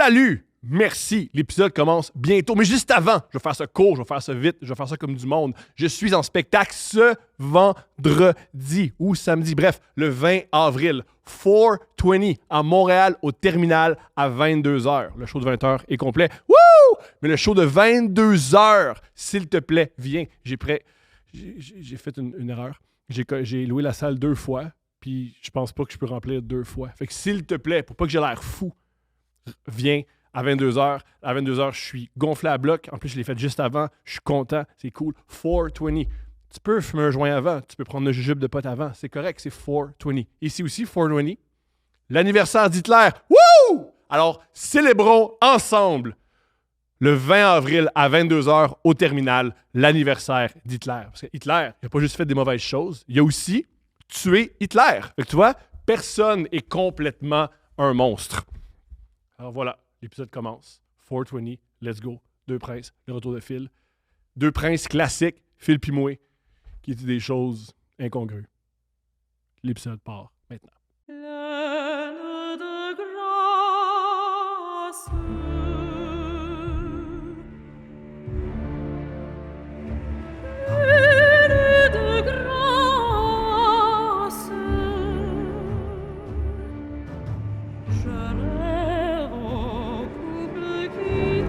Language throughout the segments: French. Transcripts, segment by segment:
Salut! Merci, l'épisode commence bientôt. Mais juste avant, je vais faire ça court, je vais faire ça vite, je vais faire ça comme du monde. Je suis en spectacle ce vendredi ou samedi, bref, le 20 avril, 420 à Montréal, au Terminal à 22h. Le show de 20h est complet. Wouh! Mais le show de 22h, s'il te plaît, viens. J'ai fait une erreur. J'ai loué la salle 2 fois, puis je pense pas que je peux remplir 2 fois. Fait que s'il te plaît, pour pas que j'ai l'air fou, viens. À 22h. À 22h, je suis gonflé à bloc. En plus, je l'ai fait juste avant. Je suis content. C'est cool. 420. Tu peux fumer un joint avant. Tu peux prendre le jujube de pote avant. C'est correct. C'est 420. Ici aussi, 420. L'anniversaire d'Hitler. Wouh! Alors, célébrons ensemble le 20 avril à 22h au Terminal l'anniversaire d'Hitler. Parce que Hitler, il n'a pas juste fait des mauvaises choses. Il a aussi tué Hitler. Fait que tu vois, personne est complètement un monstre. Alors voilà. L'épisode commence. 420, let's go. Deux princes, le retour de Phil. Deux princes classiques, Phil pis moi, qui étaient des choses incongrues. L'épisode part maintenant. Pleine de grâce. Pleine de grâce. Je rêve au couple qui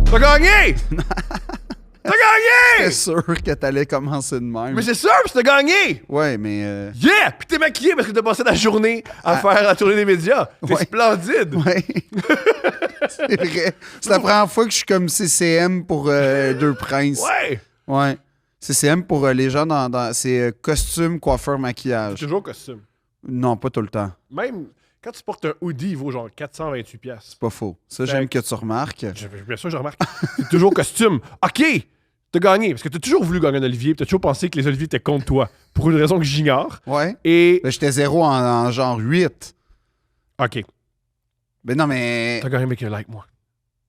T'as gagné! T'as gagné! J'étais sûr que t'allais commencer de même. Mais c'est sûr, pis t'as gagné! Ouais, mais... Yeah! Pis t'es maquillé parce que t'as passé ta journée à faire la tournée des médias. T'es Ouais. splendide! Ouais. C'est vrai. C'est la première fois que je suis comme CCM pour Deux Princes. Ouais! Ouais. CCM pour les gens dans c'est costume, coiffeur, maquillage. Toujours costume. Non, pas tout le temps. Même quand tu portes un hoodie, il vaut genre 428$. C'est pas faux. Ça, j'aime que tu remarques. Bien sûr, je remarque. C'est toujours costume. OK! T'as gagné. Parce que t'as toujours voulu gagner un Olivier. T'as toujours pensé que les Oliviers étaient contre toi. Pour une raison que j'ignore. Ouais. Et. Ben, j'étais zéro en genre 8. OK. Ben non, mais... T'as gagné, mais que like moi.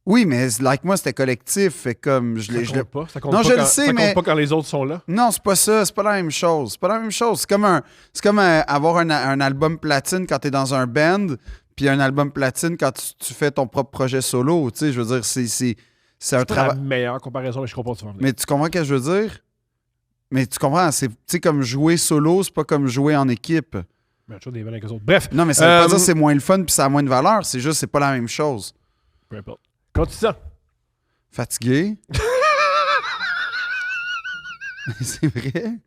Oui, mais like moi, c'était collectif. Fait comme... Je l'ai... Ça compte pas. Ça compte Non, pas je le quand, sais, ça mais- compte pas quand les autres sont là. Non, c'est pas ça. C'est pas la même chose. C'est pas la même chose. C'est comme avoir un album platine quand t'es dans un band, puis un album platine quand tu fais ton propre projet solo. Tu sais, je veux dire, c'est un C'est pas la travail. meilleure comparaison, mais je comprends ce que tu veux en venir. Mais tu comprends ce que je veux dire? Mais tu comprends, c'est, tu sais, comme jouer solo, c'est pas comme jouer en équipe. Mais toujours des vannes avec les autres. Bref. Non, mais ça veut pas dire que c'est moins le fun puis ça a moins de valeur. C'est juste, c'est pas la même chose. Peu importe. Quand tu sens. Fatigué? C'est vrai?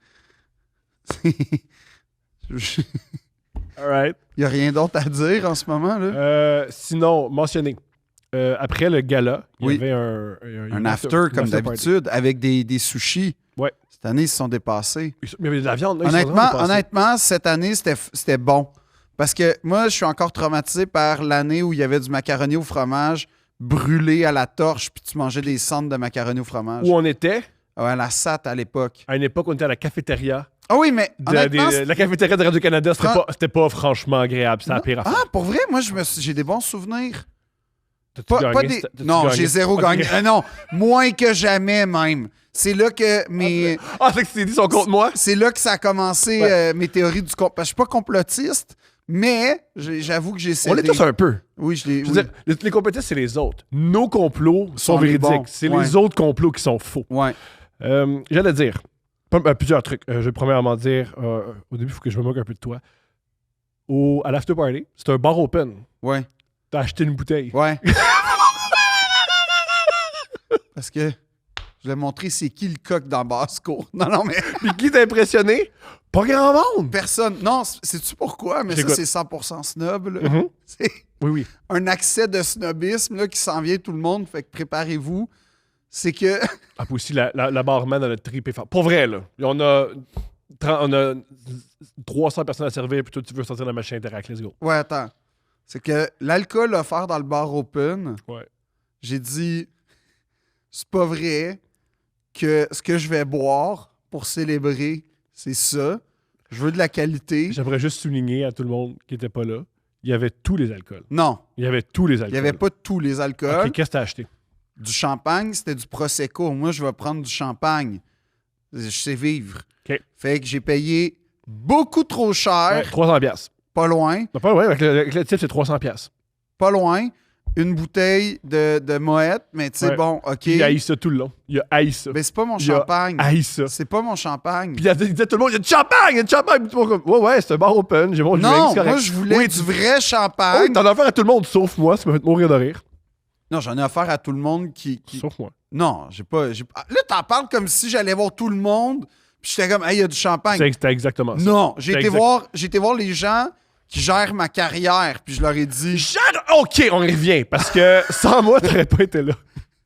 All right. Il n'y a rien d'autre à dire en ce moment, là? Sinon, mentionné. Après le gala, il Oui. y avait Un after, comme d'habitude, avec des sushis. Ouais. Cette année, ils se sont dépassés. Mais il y avait de la viande. Là, ils sont vraiment dépassés. Honnêtement, cette année, c'était bon. Parce que moi, je suis encore traumatisé par l'année où il y avait du macaroni au fromage brûlé à la torche, puis tu mangeais des cendres de macaroni au fromage. Où on était, Ouais, à la SAT à l'époque. à une époque, on était à la cafétéria. Ah oui, mais honnêtement... La cafétéria de Radio-Canada, Fran- c'était pas franchement agréable. C'était la pire affaire. Ah, pour vrai, moi, j'ai des bons souvenirs. T'as-tu Pas gagné? des... T'as-tu Non, gagné? j'ai zéro Ok. gagné. Non, moins que jamais même. C'est là que mes... Ah, c'est que tu t'es dit, sont contre moi? C'est là que ça a commencé Ouais. mes théories du complot. Parce que je suis pas complotiste, mais j'avoue que j'ai cédé. On est tous un peu. Oui, je l'ai... Je veux oui. dire, les complotistes, c'est les autres. Nos complots sont les véridiques. bons. C'est Ouais. les autres complots qui sont faux. Ouais. J'allais dire plusieurs trucs. Je vais premièrement dire, au début, il faut que je me moque un peu de toi. À l'after party, c'est un bar open. Ouais. T'as acheté une bouteille. Ouais. Parce que Je voulais montrer c'est qui le coq dans basse-cour. Non, mais Puis qui t'a impressionné? Pas grand monde! personne. Non, sais-tu pourquoi? Mais ça, J'écoute. c'est 100% snob. Là. Mhm. C'est Oui. un accès de snobisme là, qui s'en vient tout le monde. Fait que préparez-vous. C'est que... Ah, puis aussi, la barman, elle a trippé fort. Pour vrai, là. On a 300 personnes à servir, puis toi, tu veux sortir la machine Interact. Let's go. Ouais, attends. C'est que l'alcool offert dans le bar open, Ouais. j'ai dit, c'est pas vrai que ce que je vais boire pour célébrer, c'est ça. Je veux de la qualité. J'aimerais juste souligner à tout le monde qui était pas là, il y avait tous les alcools. Non, Il y avait tous les il alcools. n'y avait pas tous les alcools. Ok, qu'est-ce que t'as acheté? Du champagne, c'était du Prosecco. Moi, je vais prendre du champagne. Je sais vivre. OK. Fait que j'ai payé beaucoup trop cher, Ouais, 300 piastres. pas loin, Non, pas ouais, avec le titre, c'est 300 piastres. pas loin. Une bouteille de Moët, mais tu sais, Ouais. bon, OK. Il a haï ça tout le long. Il a haï ça. Mais c'est pas mon Il a champagne. haï ça. C'est pas mon champagne. Puis il disait à tout le monde, il y a du champagne, il y a du champagne. Puis tout le monde comme, ouais, c'est un bar open, j'ai mon drink, Non, c'est correct. moi, je voulais Oui, du vrai Oui, champagne. t'en as affaire à tout le monde, sauf moi, ça m'a fait mourir de rire. Non, j'en ai affaire à tout le monde qui... Sauf moi. Non, j'ai pas... Là, t'en parles comme si j'allais voir tout le monde, puis j'étais comme, hey, il y a du champagne. C'était exactement ça. Non, j'ai C'est été, exact. j'ai été voir les gens qui gèrent ma carrière, puis je leur ai dit, Gère- OK, on y revient, parce que sans moi, t'aurais pas été là.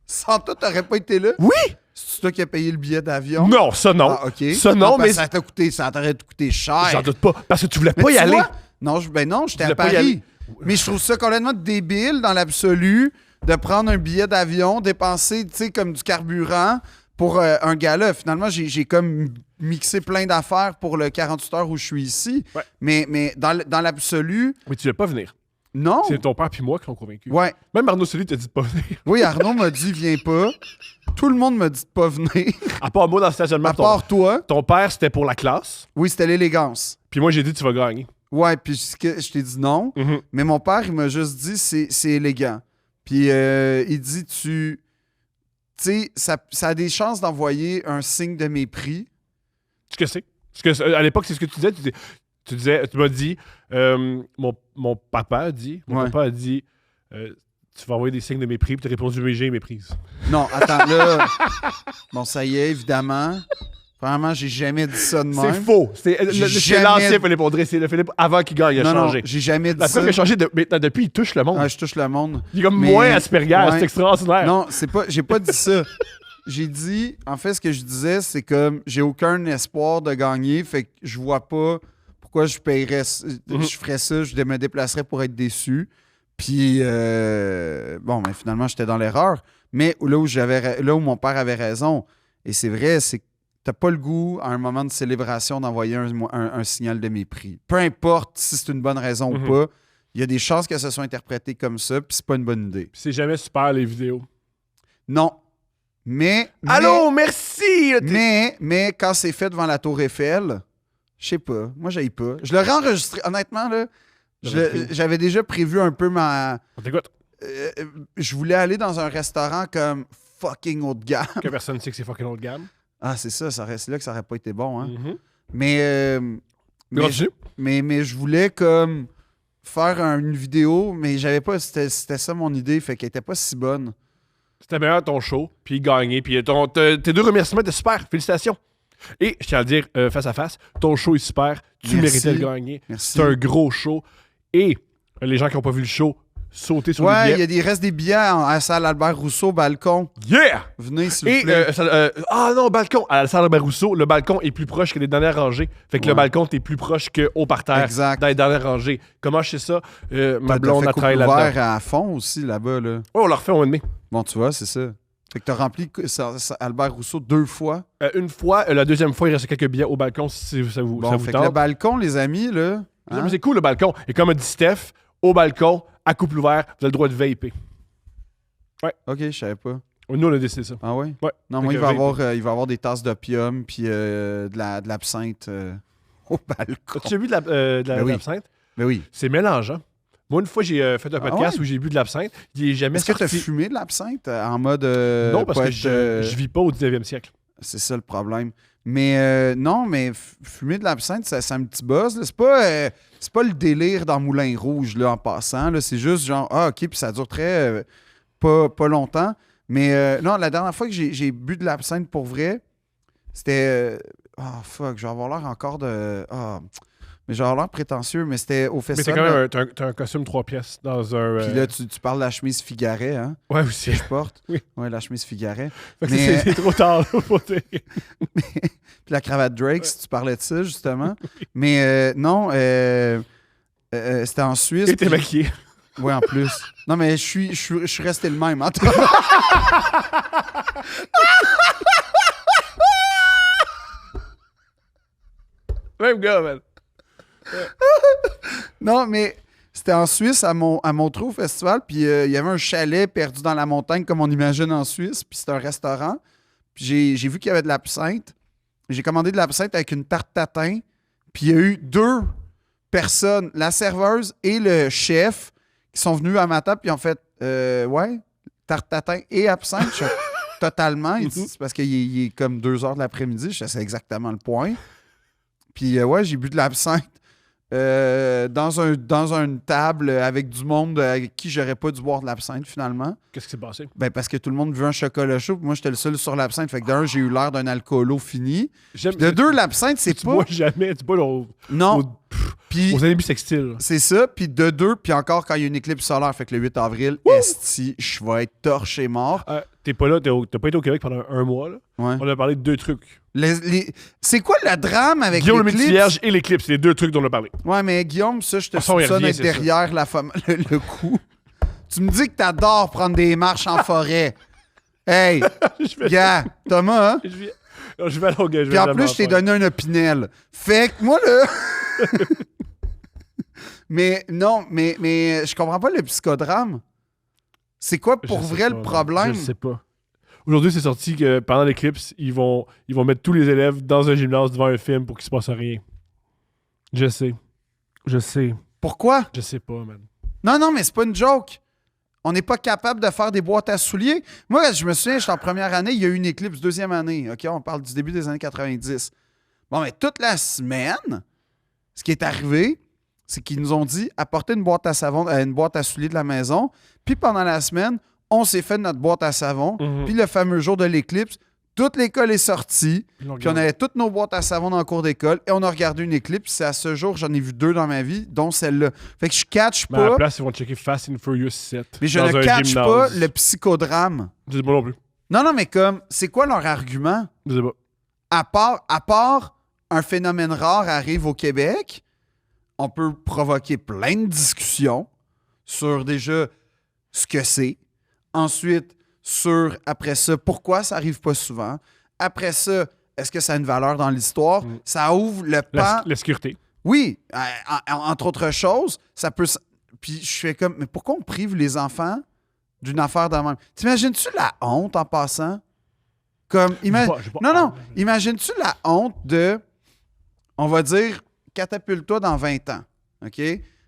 sans toi, t'aurais pas été là? Oui! C'est toi qui as payé le billet d'avion? Non, ça non. Ah, OK. Ça non, parce mais que ça t'aurait coûté cher. j'en doute pas. Parce que tu voulais Mais pas y tu aller. vois, non, non, j'étais voulais à pas y Paris. aller. Mais je trouve ça complètement débile dans l'absolu de prendre un billet d'avion, dépenser, tu sais, comme du carburant pour un gala. Finalement, j'ai comme mixé plein d'affaires pour le 48 heures où je suis ici. Ouais. Mais dans l'absolu, Mais tu veux pas venir. non. C'est ton père puis moi qui l'ont convaincu. Ouais. Même Arnaud Soli t'a dit de pas venir. Oui, Arnaud m'a dit, viens pas. Tout le monde m'a dit de pas venir. À part moi dans le stationnement. À part toi. Ton père, c'était pour la classe. Oui, c'était l'élégance. Puis moi, j'ai dit, tu vas gagner. Ouais, puis je t'ai dit non. Mhm. Mais mon père, il m'a juste dit, c'est élégant. Puis il dit, tu sais, ça a des chances d'envoyer un signe de mépris. Ce que c'est. À l'époque, c'est ce que tu disais. Tu m'as dit, mon papa a dit, mon Ouais. papa a dit, tu vas envoyer des signes de mépris, puis tu as répondu, mais j'ai méprise. Non, attends, là. Bon, ça y est, évidemment. Vraiment, j'ai jamais dit ça de même. C'est faux. C'est jamais- l'ancien Philippe Audrey. C'est le Philippe avant qu'il gagne. Il a Non, changé. non, j'ai jamais dit La ça. preuve qu'il a changé maintenant, depuis, il touche le monde. Ah, je touche le monde. Il est comme Mais- moins Asperger. ouais. C'est extraordinaire. Non, c'est pas. J'ai pas dit ça. J'ai dit, en fait, ce que je disais, c'est comme j'ai aucun espoir de gagner, fait que je vois pas pourquoi je paierais, je ferais ça, je me déplacerais pour être déçu. Puis bon, mais finalement, j'étais dans l'erreur. Mais là où mon père avait raison, et c'est vrai, c'est que t'as pas le goût, à un moment de célébration, d'envoyer un signal de mépris. Peu importe si c'est une bonne raison ou pas, il y a des chances que ce soit interprété comme ça, puis c'est pas une bonne idée. Puis c'est jamais super, les vidéos. Non. Mais. Allô, merci! Là, Mais quand c'est fait devant la Tour Eiffel, je sais pas. Moi, j'aille pas. Je l'aurais enregistré. Honnêtement, là, j'avais déjà prévu un peu ma. On t'écoute. Je voulais aller dans un restaurant comme fucking haut de gamme. Que personne ne sait que c'est fucking haut de gamme. Ah, c'est ça. C'est là que ça aurait pas été bon. Hein? Mhm. Mais, Continue. mais je voulais comme faire une vidéo, mais j'avais pas. C'était ça mon idée, fait qu'elle était pas si bonne. C'était meilleur ton show, puis gagné. Puis tes deux remerciements étaient super. Félicitations. Et je tiens à le dire face à face, ton show est super. Tu Merci. méritais de gagner. Merci. C'est un gros show. Et les gens qui n'ont pas vu le show, sautez sur le Ouais, billet. il reste des billets à la salle Albert Rousseau, balcon. Yeah! Venez, s'il vous Et, plaît. ah non, balcon. À la salle Albert Rousseau, le balcon est plus proche que les dernières rangées. Fait que Ouais. le balcon, t'es plus proche qu'au parterre. Exact. Dans les dernières rangées. Comment je sais ça? Ma T'as blonde fait a couple travaillé là-dedans. ouvert à fond aussi, là-bas. Là. Oh, on l'a refait au mois de mai. Bon, tu vois, c'est ça. Fait que t'as rempli Albert Rousseau 2 fois. Une fois, la deuxième fois, il reste quelques billets au balcon si ça vous, Bon, ça vous fait que le tente. balcon, les amis, là... hein? Mais c'est cool le balcon. Et comme a dit Steph, au balcon, à couple ouvert, vous avez le droit de vaper. OK, je savais pas. Nous, on a décidé ça. Ah ouais? Ouais. Non, Fait moi, que il va avoir des tasses d'opium puis de l'absinthe au balcon. As-tu déjà bu de Ben oui. l'absinthe? Ben oui. C'est mélangeant. Moi, une fois, j'ai fait un Ah podcast ouais? où j'ai bu de l'absinthe. Il est jamais Est-ce que t'as sorti. fumé de l'absinthe en mode... Non, parce pas que être, je vis pas au 19e siècle. C'est ça le problème. Mais non, mais fumer de l'absinthe, ça a un petit buzz. Là. C'est pas le délire dans Moulin Rouge là, en passant. Là. C'est juste genre, ah, OK, puis ça dure pas longtemps. Mais non, la dernière fois que j'ai bu de l'absinthe pour vrai, c'était. Fuck, je vais avoir l'air encore de. Mais j'ai l'air prétentieux, mais c'était au Mais t'as festival. quand même t'as un costume 3 pièces dans un. Puis là, tu parles de la chemise Figaret, hein? Ouais, aussi. Que je porte. Oui. Ouais, la chemise Figaret. Fait que Mais- c'est trop tard, là, pour dire. Puis la cravate Drake, si tu parlais de ça, justement. Mais non, c'était en Suisse. Et t'es puis- maquillé. Oui, en plus. Non, mais je suis resté le même. Même gars, man. Non, mais c'était en Suisse, à Montreux, au festival. Puis il y avait un chalet perdu dans la montagne, comme on imagine en Suisse. Puis c'était un restaurant. Puis j'ai vu qu'il y avait de l'absinthe. J'ai commandé de l'absinthe avec une tarte tatin. Puis il y a eu 2 personnes, la serveuse et le chef, qui sont venus à ma table. Puis en fait, ouais, tarte tatin et absinthe. Je suis totalement. Il dit, c'est parce qu'il est comme 2 heures de l'après-midi. Je sais c'est exactement le point. Puis ouais, j'ai bu de l'absinthe dans une table avec du monde avec qui j'aurais pas dû boire de l'absinthe finalement. Qu'est-ce qui s'est passé? Ben parce que tout le monde veut un chocolat chaud, puis moi j'étais le seul sur l'absinthe. Fait que d'un, j'ai eu l'air d'un alcoolo fini. J'aime Puis de 2, l'absinthe, c'est tu pas. bois jamais, tu bois Non. Puis aux années bissextiles. c'est ça. Puis de 2, puis encore quand il y a une éclipse solaire, fait que le 8 avril, esti, je vais être torché mort. T'es pas là, t'as pas été au Québec pendant un mois, là. Ouais. On a parlé de 2 trucs. C'est quoi le drame avec Guillaume le l'éclipse? Métis-Vierge et l'éclipse, c'est les 2 trucs dont on a parlé. Ouais, mais Guillaume, ça, je te façon, il soupçonne revient, être c'est derrière le coup. Tu me dis que t'adores prendre des marches en forêt. Hey, Je vais- gars, Thomas, hein? je vais à Longueuil, je Puis vais en jamais plus, je t'ai faire. donné un opinel. Fait que moi, là... mais non, mais je comprends pas le psychodrame. C'est quoi pour Je sais vrai pas, le man. problème? Je sais pas. Aujourd'hui, c'est sorti que pendant l'éclipse, ils vont mettre tous les élèves dans un gymnase devant un film pour qu'il se passe rien. Je sais. Je sais. Pourquoi? Je sais pas, man. Non, mais c'est pas une joke. On n'est pas capable de faire des boîtes à souliers. Moi, je me souviens, j'étais en première année, il y a eu une éclipse, 2e année. OK, on parle du début des années 90. Bon, mais toute la semaine, ce qui est arrivé, c'est qu'ils nous ont dit apportez une boîte à savon, une boîte à souliers de la maison. Puis pendant la semaine, on s'est fait notre boîte à savon. Mhm. Puis le fameux jour de l'éclipse, toute l'école est sortie. Ils l'ont Puis on regardé. avait toutes nos boîtes à savon dans le cours d'école et on a regardé une éclipse. C'est à ce jour, j'en ai vu 2 dans ma vie, dont celle-là. Fait que je catch Mais à la pas, place, ils vont checker Fast and Furious 7. mais je dans ne un catch gymnase. pas le psychodrame. Je sais pas non plus. Non, mais comme, c'est quoi leur argument? Je sais pas. À part un phénomène rare arrive au Québec, on peut provoquer plein de discussions sur déjà ce que c'est. Ensuite, après ça, pourquoi ça arrive pas souvent. Après ça, est-ce que ça a une valeur dans l'histoire? Mm. Ça ouvre le pan. La sécurité. Oui, entre autres choses, ça peut... Puis je fais comme, mais pourquoi on prive les enfants d'une affaire de même? T'imagines-tu la honte en passant? Comme, J'ai pas non, honte. imagines-tu la honte de, on va dire, catapulte-toi dans 20 ans, OK?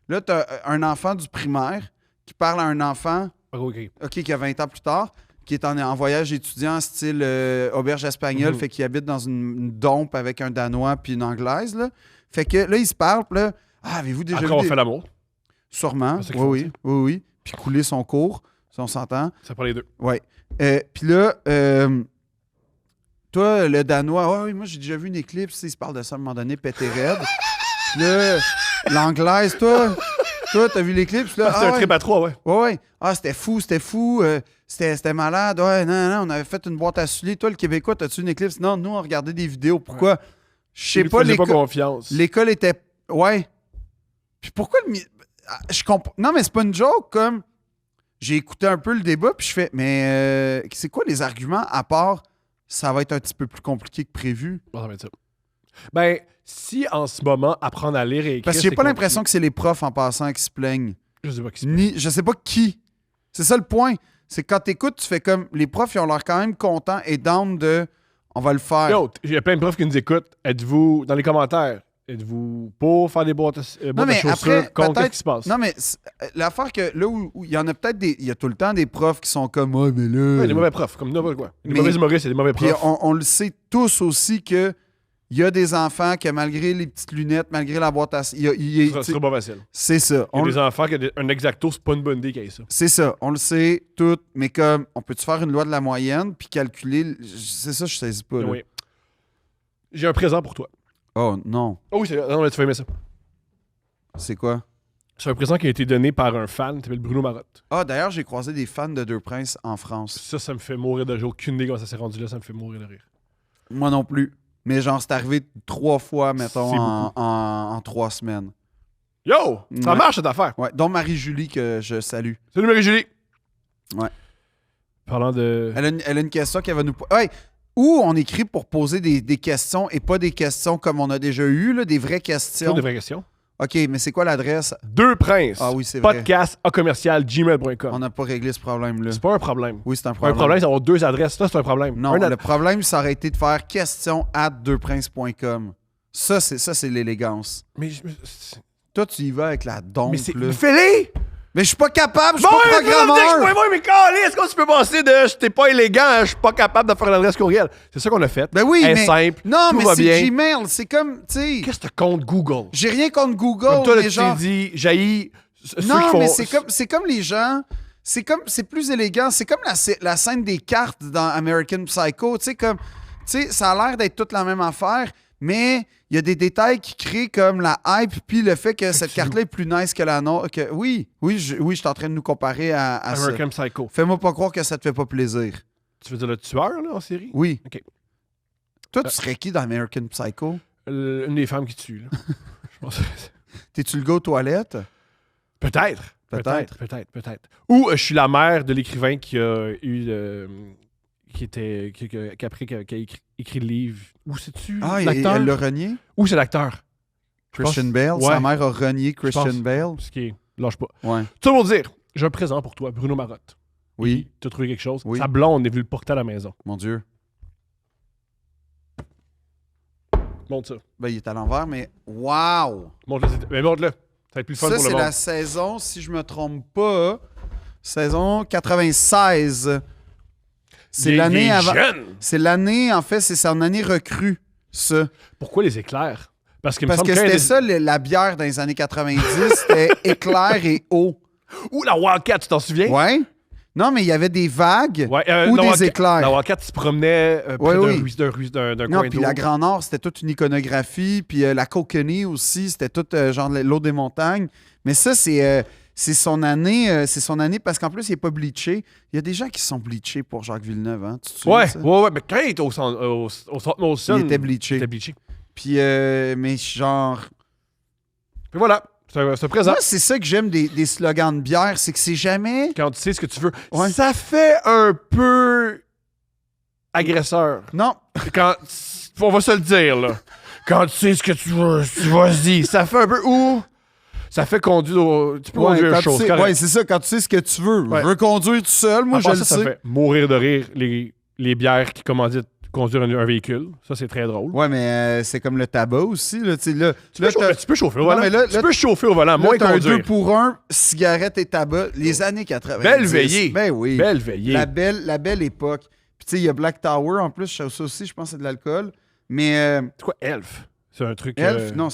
Là, t'as un enfant du primaire qui parle à un enfant, OK. OK, qui a 20 ans plus tard, qui est en voyage étudiant style auberge espagnole, Mhm. fait qu'il habite dans une dompe avec un Danois puis une Anglaise, là. Fait que là, ils se parlent, puis là, avez-vous déjà Après, vu on des... fait l'amour. Sûrement, C'est ça qu'ils font, oui, oui. Puis couler son cours, si on s'entend. Ça prend les 2. Ouais. Puis là, toi, le Danois, oui, moi, j'ai déjà vu une éclipse, tu sais, il se parle de ça à un moment donné, pété raide. Puis là, l'Anglaise, toi, t'as vu l'éclipse? Là, C'était un ouais. trip à 3, ouais. Ouais. Ah, c'était fou. C'était malade. Ouais, non, on avait fait une boîte à souliers. Toi, le Québécois, t'as-tu une éclipse? Non, nous, on regardait des vidéos. Pourquoi? Je sais Ils pas, faisaient pas l'école... confiance. L'école était... Ouais. Puis pourquoi le... Je comprends... Non, mais c'est pas une joke, comme... J'ai écouté un peu le débat, puis je fais, mais c'est quoi les arguments à part ça va être un petit peu plus compliqué que prévu? Bon, ça va être ça. Ben, si en ce moment, apprendre à lire et écrire. Parce que j'ai c'est pas compliqué. l'impression que c'est les profs en passant qui se plaignent. Je sais pas qui se Je sais pas qui. C'est ça le point. C'est que quand t'écoutes, tu fais comme... Les profs, ils ont l'air quand même contents et down de... On va le faire. Yo, il y a plein de profs qui nous écoutent. Êtes-vous, dans les commentaires, êtes-vous pour faire des boîtes à mais chaussures après, contre peut-être- qu'est-ce qui se passe? Non, mais l'affaire que là où il y en a peut-être des... Il y a tout le temps des profs qui sont comme... Ouais, mais là... Ouais, des mauvais profs, comme n'importe quoi. Des Mais- mauvais humoristes et des mauvais Puis profs. on le sait tous aussi que Il y a des enfants que malgré les petites lunettes, malgré la boîte à... Ce sera pas facile. C'est ça. Il y a des enfants qui ont un exacto, c'est pas une bonne idée qu'il y ait ça. C'est ça. On le sait, tout. Mais comme, on peut-tu faire une loi de la moyenne puis calculer... C'est ça, je saisis pas. Là. Oui. J'ai un présent pour toi. Oh, non. Oh oui, non, mais tu vas aimer ça. C'est quoi? C'est un présent qui a été donné par un fan qui s'appelle Bruno Marotte. Ah, d'ailleurs, j'ai croisé des fans de Deux Princes en France. Ça me fait mourir de rire. J'ai aucune idée comment ça s'est rendu là, ça me fait mourir de rire. Moi non plus. Mais genre, c'est arrivé 3 fois, mettons, C'est en 3 semaines. Yo! Ça Ouais. marche cette affaire. Ouais, dont Marie-Julie que je salue. Salut Marie-Julie. Ouais. Parlant de. Elle a une question qu'elle va nous... Hey! Ou on écrit pour poser des questions et pas des questions comme on a déjà eu, là, des vraies C'est questions. des vraies questions. OK, mais c'est quoi l'adresse? Deux Princes. Ah oui, c'est vrai. Podcast à commercial gmail.com. On n'a pas réglé ce problème-là. C'est pas un problème. Oui, c'est un Un problème. problème, c'est d'avoir deux adresses. Ça, c'est un problème. Non, Un le problème, ça aurait été de faire question@deuxprinces.com. Ça, c'est l'élégance. Mais, Toi, tu y vas avec la dompe, mais c'est. là. Fais-les! Mais je suis pas capable, je suis Bon, pas programmeur! mais calé, est-ce qu'on tu peux passer de je t'es pas élégant, je suis pas capable de faire une adresse courriel? C'est ça qu'on a fait. Ben oui, Elle est mais... simple. Non, tout mais va c'est bien. Gmail, c'est comme, tu sais... Qu'est-ce que tu comptes Google? J'ai rien contre Google, Comme toi, là, mais tu genre... t'es dit, jaillit ceux qui Non, font. mais c'est comme les gens... C'est plus élégant. C'est comme la scène des cartes dans American Psycho. Tu sais, ça a l'air d'être toute la même affaire, mais il y a des détails qui créent comme la hype, puis le fait que cette carte-là est plus nice que la nôtre. Oui, je suis en train de nous comparer à American ça. Psycho. Fais-moi pas croire que ça te fait pas plaisir. Tu veux dire le tueur, là, en série? Oui. OK. Toi, tu serais qui dans American Psycho? Une des femmes qui tue, là. Je pense que T'es-tu le gars aux toilettes? Peut-être. Peut-être. Peut-être. Ou je suis la mère de l'écrivain qui a eu qui a écrit le livre. Ou c'est-tu Ah, et l'acteur? elle l'a renié? Ou c'est l'acteur? Je Christian pense- Bale? Ouais. Sa mère a renié Christian pense. Bale? Ce qui est... Lâche pas. Ouais. Tout pour dire, j'ai un présent pour toi, Bruno Marotte. Oui. Tu as trouvé quelque chose? Oui. Sa blonde est venue le porter à la maison. Mon Dieu. Montre ça. Ben, il est à l'envers, mais wow! Montre-le. Mais montre-le. Ça va être plus fun Ça, pour le c'est monde. la saison, si je me trompe pas, saison 96. C'est l'année avant. Jeune. C'est l'année, en fait, c'est son année recrue, ça. Pourquoi les éclairs? Parce que, Parce que c'était ça, la bière dans les années 90, c'était éclair et eau. Ou la Wildcat, tu t'en souviens? Ouais? Non, mais il y avait des vagues Ouais, ou la des Wildcat- éclairs. La Wildcat se promenait près Ouais, oui. d'un Non, coin puis d'eau. la Grand Nord, c'était toute une iconographie. Puis la Kokanee aussi, c'était tout genre l'eau des montagnes. Mais ça, c'est son année. C'est son année parce qu'en plus, il n'est pas bleaché. Il y a des gens qui sont bleachés pour Jacques Villeneuve. Hein? Tu te souviens Ouais, de ça? ouais, mais quand il était au centre Molson, Il était bleaché. il était bleaché. Puis, mais genre. Puis voilà, c'est présent. Moi, c'est ça que j'aime des slogans de bière, c'est que c'est jamais. Quand tu sais ce que tu veux. Ouais. Ça fait un peu agresseur. Non, Quand on va se le dire, là. Quand tu sais ce que tu veux, vas-y. Ça fait un peu où ça fait conduire tu peux conduire quand une chose. tu sais, correct. ouais, c'est ça, quand tu sais ce que tu veux. Ouais. Je veux conduire tout seul, moi, À je part le ça sais. fait mourir de rire les bières qui commanditent conduire un véhicule. Ça, c'est très drôle. Ouais, mais c'est comme le tabac aussi. Là, tu sais, là, Tu peux chauffer au Non, volant. mais là, tu peux chauffer au volant, moins t'as un conduire. 2 pour 1, cigarette et tabac, les années 90. Belle veillée. Ben oui. Belle veillée. La belle époque. Puis tu sais, il y a Black Tower en plus, ça aussi, je pense que c'est de l'alcool. Mais C'est quoi, Elf? C'est un truc... Elf, non,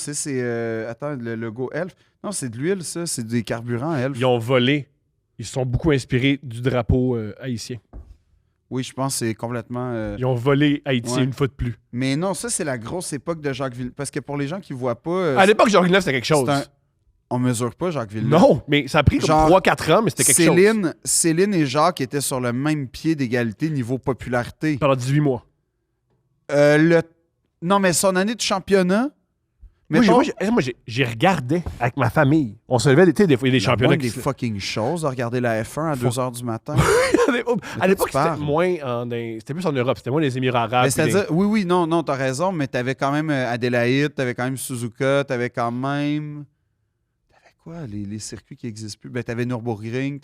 attends, le logo Elf. Non, c'est de l'huile, ça. C'est des carburants, Elf. Ils ont volé. Ils se sont beaucoup inspirés du drapeau haïtien. Oui, je pense que c'est complètement... Ils ont volé Haïti Ouais. une fois de plus. Mais non, ça, c'est la grosse époque de Jacques Villeneuve. Parce que pour les gens qui ne voient pas... À l'époque, Jacques Villeneuve, c'était quelque chose. On mesure pas Jacques Villeneuve. Non, mais ça a pris comme Genre, 3-4 ans, mais c'était quelque chose. Céline et Jacques étaient sur le même pied d'égalité niveau popularité. Pendant 18 mois. Non, mais son année de championnat... Moi, mettons, j'ai regardé avec ma famille. On se levait l'été, des fois, il y a des la championnats moindre qui des fucking choses de regarder la F1 à 2 h du matin. À l'époque, tu c'était parles? moins c'était plus en Europe, c'était moins les Émirats arabes. Mais c'est-à-dire, oui, non, t'as raison, mais t'avais quand même Adélaïde, t'avais quand même Suzuka, t'avais quand même... T'avais quoi, les circuits qui n'existent plus? Ben, t'avais Nürburgring,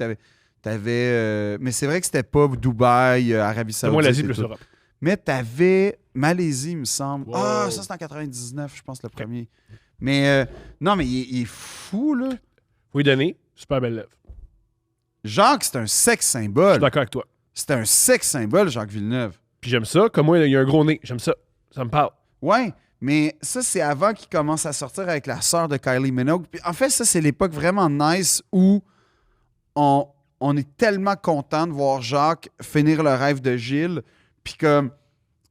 mais c'est vrai que c'était pas Dubaï, Arabie C'était Saoudite. moins l'Asie et plus tout. l'Europe. Mais t'avais Malaisie, il me semble. Wow. Ah, ça, c'est en 99, je pense, le premier. Mais, non, mais il est fou, là. Faut lui donner, super belle lèvre. Jacques, c'est un sexe Je suis symbole. d'accord avec toi. C'est un sexe symbole, Jacques Villeneuve. Puis j'aime ça, comme moi, il y a un gros nez. J'aime ça. Ça me parle. Ouais, Mais ça, c'est avant qu'il commence à sortir avec la sœur de Kylie Minogue. Puis, en fait, ça, c'est l'époque vraiment nice où on est tellement content de voir Jacques finir le rêve de Gilles. Puis comme,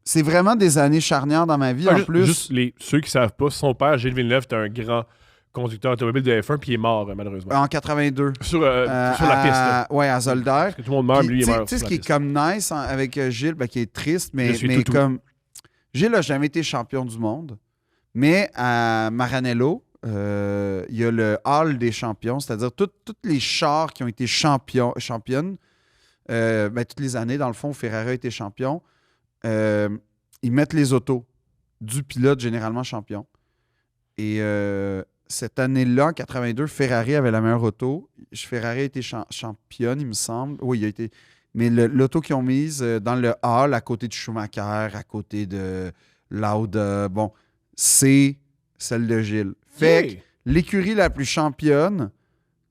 c'est vraiment des années charnières dans ma vie. En plus, Juste ceux qui savent pas, son père, Gilles Villeneuve, était un grand conducteur automobile de F1, puis il est mort, malheureusement. en 82. Sur la piste, là. Ouais, à Zolder. Parce que tout le monde meurt, Puis, mais lui, il est mort. tu sais, sur ce la qui est piste. comme nice avec Gilles, ben, qui est triste, mais, Je suis mais toutou. comme Gilles n'a jamais été champion du monde, mais à Maranello, il y a le Hall des champions, c'est-à-dire tous les chars qui ont été championnes, toutes les années, dans le fond, Ferrari a été champion, ils mettent les autos du pilote généralement champion. Et cette année-là, en 82, Ferrari avait la meilleure auto. Ferrari a été championne, il me semble. Oui, il a été. Mais l'auto qu'ils ont mise dans le hall, à côté de Schumacher, à côté de Lauda, bon, c'est celle de Gilles. Fait que l'écurie la plus championne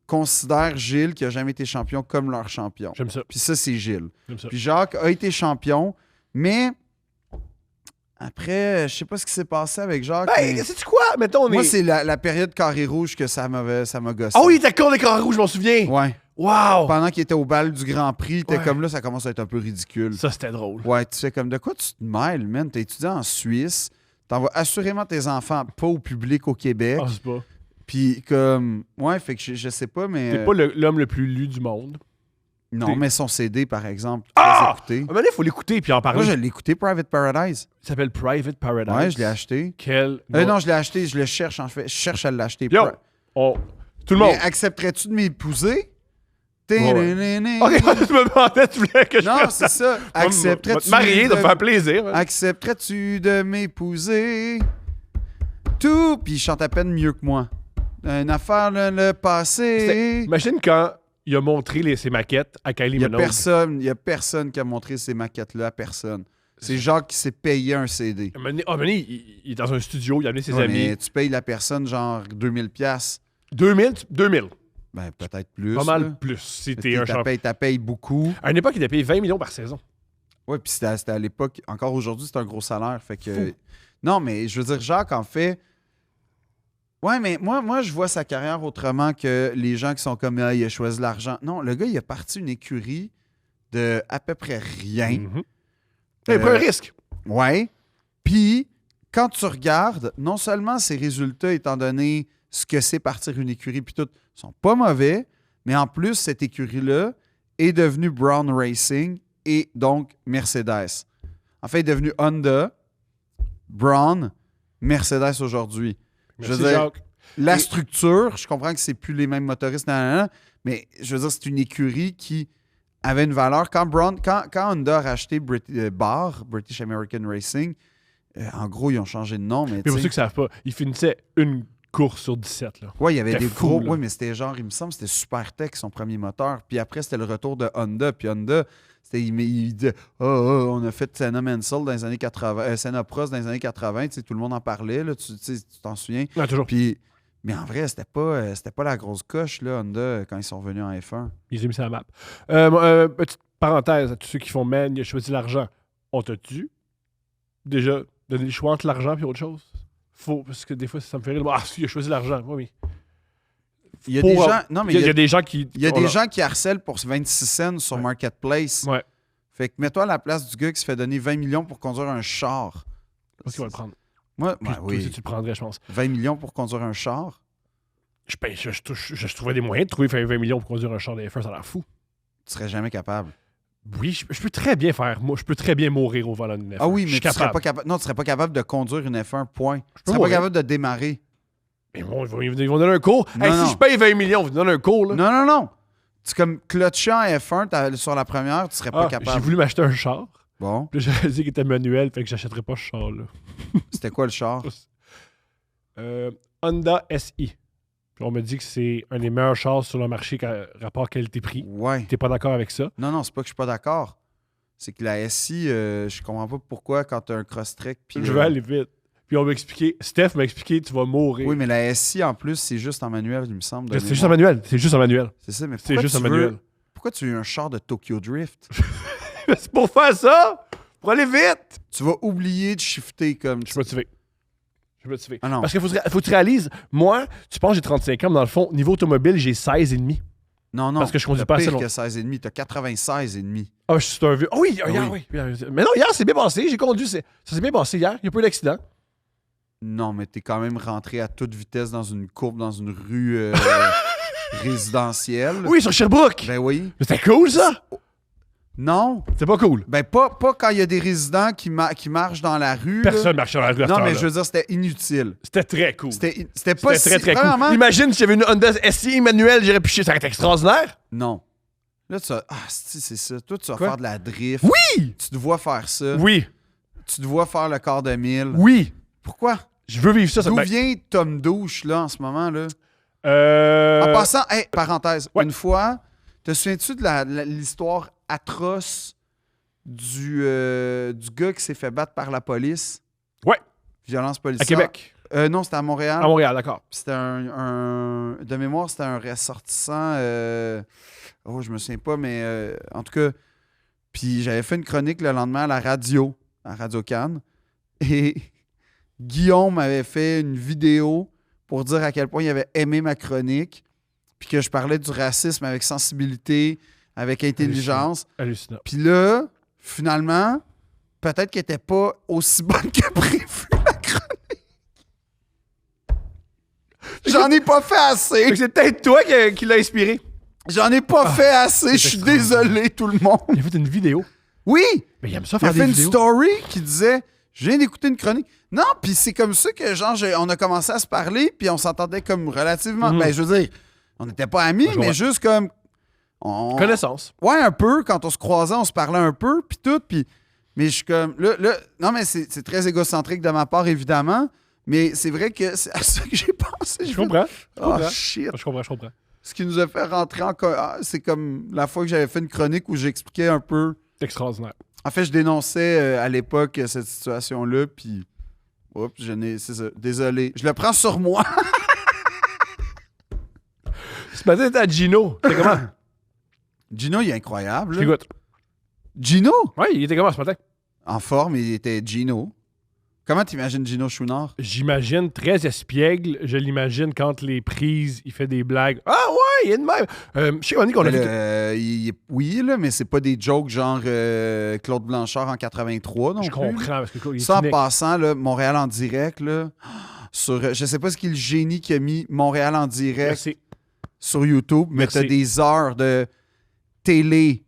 considère Gilles, qui n'a jamais été champion, comme leur champion. J'aime ça. Puis ça, c'est Gilles. J'aime ça. Puis Jacques a été champion, mais après, je sais pas ce qui s'est passé avec Jacques. Ben, mais sais-tu quoi? Mettons, on moi, est. c'est la période carré rouge que ça m'a gossé. Ah oui, il était con, les carrés rouges, je m'en souviens. Ouais. Wow! Pendant qu'il était au bal du Grand Prix, t'es Ouais. comme là, ça commence à être un peu ridicule. Ça, c'était drôle. Ouais, tu sais, comme de quoi tu te mêles, man? T'es étudiant en Suisse, t'envoies assurément tes enfants pas au public au Québec. Ah, c'est pas. Puis comme, ouais, fait que je sais pas, mais. T'es pas l'homme le plus lu du monde. Non, t'es- mais son CD, par exemple, Ah! très écouté. À un moment donné, il faut l'écouter puis en parler. Moi, je l'ai écouté, Private Paradise. Il s'appelle Private Paradise. Ouais, je l'ai acheté. Quel. Non, je l'ai acheté, je le cherche en fait. Je cherche à l'acheter. Yo! Tout le monde. Mais accepterais-tu de m'épouser? Ok, tu me demandais, tu voulais que je Non, fasse c'est ça. Va te Accepterais-tu marier, de me faire plaisir. hein. Accepterais-tu de m'épouser? Tout, puis il chante à peine mieux que moi. Une affaire le passé. Imagine quand il a montré ses maquettes à Kylie Il y a Minogue. personne qui a montré ces maquettes-là à personne. C'est Jacques qui s'est payé un CD. À un moment donné, il est dans un studio, il a amené ses Ouais, amis. mais tu payes la personne genre 2000 $. 2000. Ben, peut-être plus. Pas là. mal plus si t'es un champion. T'as payé beaucoup. À une époque, il a payé 20 millions par saison. Oui, puis c'était à l'époque. Encore aujourd'hui, c'est un gros salaire. Fait que. Fou. Non, mais je veux dire, Jacques, en fait. Ouais, mais moi, je vois sa carrière autrement que les gens qui sont comme il a choisi l'argent. Non, le gars, il a parti une écurie de à peu près rien. Mhm. Il a pris un risque. Ouais. Puis, quand tu regardes, non seulement ses résultats, étant donné ce que c'est partir une écurie, puis tout, sont pas mauvais, mais en plus, cette écurie-là est devenue Brown Racing et donc Mercedes. En fait, elle est devenue Honda, Brown, Mercedes aujourd'hui. Je Merci, veux dire, Jacques. la Et- structure, je comprends que c'est plus les mêmes motoristes, nanana, mais je veux dire, c'est une écurie qui avait une valeur. Quand Honda a racheté British American Racing, en gros, ils ont changé de nom, mais Mais tu pour sais, ceux qui savent pas, il finissait une course sur 17. Là. ouais, il y avait c'était des fou, gros. là. Oui, mais c'était genre, il me semble, c'était Supertech, son premier moteur. Puis après, c'était le retour de Honda. Puis Honda, il disait on a fait Senna Mansell dans les années 80, Senna Prost dans les années 80. Tu sais, tout le monde en parlait, là, tu t'en souviens. Non, toujours. Puis, mais en vrai, c'était pas la grosse coche, là, Honda, quand ils sont venus en F1. Ils ont mis ça à la map. Petite parenthèse à tous ceux qui font Man, il a choisi l'argent. On t'a dû déjà donner le choix entre l'argent et autre chose? Faut, parce que des fois, ça me fait rire. Ah, si, il a choisi l'argent. Oui, oui. Il y a Pour- des gens. Non, mais Il y a des gens qui. il y a on des l'a- gens qui harcèlent pour 26 cents sur Ouais. Marketplace. Ouais. Fait que mets-toi à la place du gars qui se fait donner 20 millions pour conduire un char. Je pense qu'il va le prendre. Moi, Puis, ouais, toi oui. aussi, tu le prendrais, je pense. 20 millions pour conduire un char. Je trouvais des moyens de trouver 20 millions pour conduire un char de F1, ça a l'air fou. Tu serais jamais capable. Oui, je peux très bien faire. Moi, je peux très bien mourir au volant d'une F1. Ah oui, Je mais suis tu serais capable. pas capable. Non, tu serais pas capable de conduire une F1, point. Tu peux serais pas mourir. capable de démarrer. Mais bon, ils vont donner un cours. Non, Hey, non. si je paye 20 millions, vous donnez un cours. Là. Non, non, non. Tu comme clutché en F1 sur la première, tu serais pas Ah, j'ai capable. voulu m'acheter un char. Bon, Puis là, j'ai dit qu'il était manuel, fait que j'achèterais pas ce char-là. c'était quoi le char? Honda SI. Puis on me dit que c'est un des meilleurs chars sur le marché rapport qualité-prix. Ouais. T'es pas d'accord avec ça? Non, non, c'est pas que je suis pas d'accord. C'est que la SI, je comprends pas pourquoi quand tu as un cross-trek. Puis, Je vais aller vite. Puis on m'a expliqué, Steph m'a expliqué, tu vas mourir. Oui, mais la SI, en plus, c'est juste en manuel, il me semble. de C'est juste mémoire. en manuel. C'est juste en manuel. C'est ça, mais C'est pourquoi juste en tu veux- manuel. Pourquoi tu veux un char de Tokyo Drift? C'est pour faire ça! Pour aller vite! Tu vas oublier de shifter comme... Je suis motivé. Je suis motivé. Ah non. Parce qu'il faut que tu réalises, moi, tu penses que j'ai 35 ans, mais dans le fond, niveau automobile, j'ai 16 et demi. Non, non. Parce que je conduis t'as pas assez pire long. que 16,5. T'as 96,5. Ah, je suis un vieux. Oh oui, hier, oui. oui. Mais non, hier, c'est bien passé. J'ai conduit. Ça s'est bien passé hier. Il n'y a pas eu d'accident. Non, mais t'es quand même rentré à toute vitesse dans une courbe, dans une rue résidentielle. Oui, sur Sherbrooke. Ben oui. Mais c'était cool, ça. Non. C'était pas cool. Ben pas quand il y a des résidents qui marchent dans la rue. là. Personne marchait dans la rue à cette Non, mais heure-là. je veux dire, c'était inutile. C'était très cool. C'était pas C'était très, très Premièrement, cool. Imagine si j'avais une Honda SI manuelle, j'irais picher. Ça aurait été extraordinaire. Non. Là, tu vas... Ah, c'est ça. Toi, tu vas Quoi? faire de la drift. Oui! Tu te vois faire ça. Oui. Tu te vois faire le quart de mille. Oui. Pourquoi? Je veux vivre ça. D'où Ben, vient Tom Douche, là, en ce moment, là? euh... En passant, hey, parenthèse, Ouais. une fois, te souviens-tu de l'histoire atroce du gars qui s'est fait battre par la police? Ouais. Violence À policière. Québec. Non, c'était à Montréal. À Montréal, d'accord. C'était de mémoire, c'était un ressortissant. Oh, je me souviens pas, mais en tout cas. Puis j'avais fait une chronique le lendemain à Radio Cannes. Et Guillaume m'avait fait une vidéo pour dire à quel point il avait aimé ma chronique. Puis que je parlais du racisme avec sensibilité, avec intelligence. Hallucinant. Puis là, finalement, peut-être qu'elle n'était pas aussi bonne que prévu, la chronique. J'en ai pas fait Fait assez. que c'est peut-être toi qui l'a inspiré. J'en ai pas fait assez. Je suis extraordinaire. désolé, tout le monde. Il a fait une vidéo. Oui, Mais il aime ça il a faire fait des une vidéos. story qui disait « Je viens d'écouter une chronique. » Non, puis c'est comme ça que, genre, on a commencé à se parler, puis on s'entendait comme relativement... Ben, je veux dire, on n'était pas amis, Je mais vois. juste comme... Connaissance. Ouais, un peu. Quand on se croisait, on se parlait un peu, puis tout. Puis... Mais je suis comme... Là, non, mais c'est très égocentrique de ma part, évidemment. Mais c'est vrai que c'est à ça que j'ai pensé. Je comprends. Je Oh, comprends. shit. Je comprends. Ce qui nous a fait rentrer c'est comme la fois que j'avais fait une chronique où j'expliquais un peu... C'est extraordinaire. En fait, je dénonçais à l'époque cette situation-là, puis... Oups, c'est ça. Désolé. Je le prends sur moi. Ce matin, t'étais à Gino. C'était comment? Gino, il est incroyable. Je là. t'écoute. Gino? Oui, il était comment ce matin? En forme, il était Gino. Comment t'imagines Gino Chouinard? J'imagine très espiègle. Je l'imagine quand les prises, il fait des blagues. Ah ouais, il est de même. Je sais qu'on a fait... Oui, là, mais c'est pas des jokes genre Claude Blanchard en 83 non Je plus. comprends. Parce que, il est Ça, en cynique. passant, là, Montréal en direct, là, sur, je sais pas ce qui est le génie qui a mis Montréal en direct Merci. sur YouTube, mais Merci. t'as des heures de télé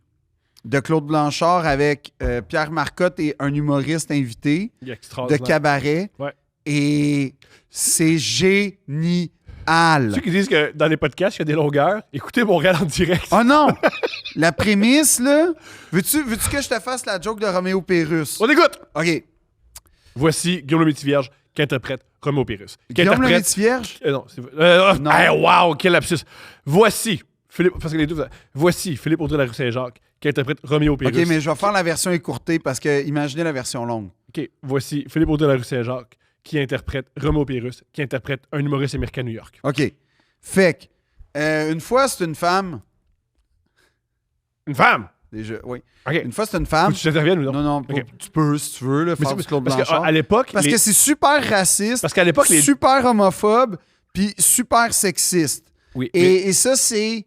de Claude Blanchard avec Pierre Marcotte et un humoriste invité Il est de extraordinaire. cabaret. Ouais. Et c'est génial. Ceux qui disent que dans les podcasts, il y a des longueurs, écoutez Montréal en direct. Oh non! La prémisse, là... Veux-tu que je te fasse la joke de Roméo Pérus? On écoute! OK. Voici Guillaume le Métis-Vierge qui interprète Roméo Pérus. Qui Guillaume le interprète... Métis-Vierge? Non, c'est... Non. Hey, wow, quel lapsus. Voici Philippe... Parce que les deux... Voici Philippe Audrey de la rue Saint-Jacques qui interprète Roméo Pérus. OK, mais je vais faire la version écourtée parce que imaginez la version longue. OK, voici Philippe Audrey de la rue Saint-Jacques qui interprète Roméo Pérus, qui interprète un humoriste américain à New York. OK. Fait que, une fois, c'est une femme... Une femme! Déjà, oui. OK. Une fois, c'est une Faut femme... que tu t'interviennes ou non? Non, non, OK. tu peux, si tu veux, là, Mais faire du Claude parce Blanchard. qu'à l'époque... Parce que c'est super raciste, Parce qu'à l'époque, les... super homophobe, puis super sexiste. Oui, Et ça, c'est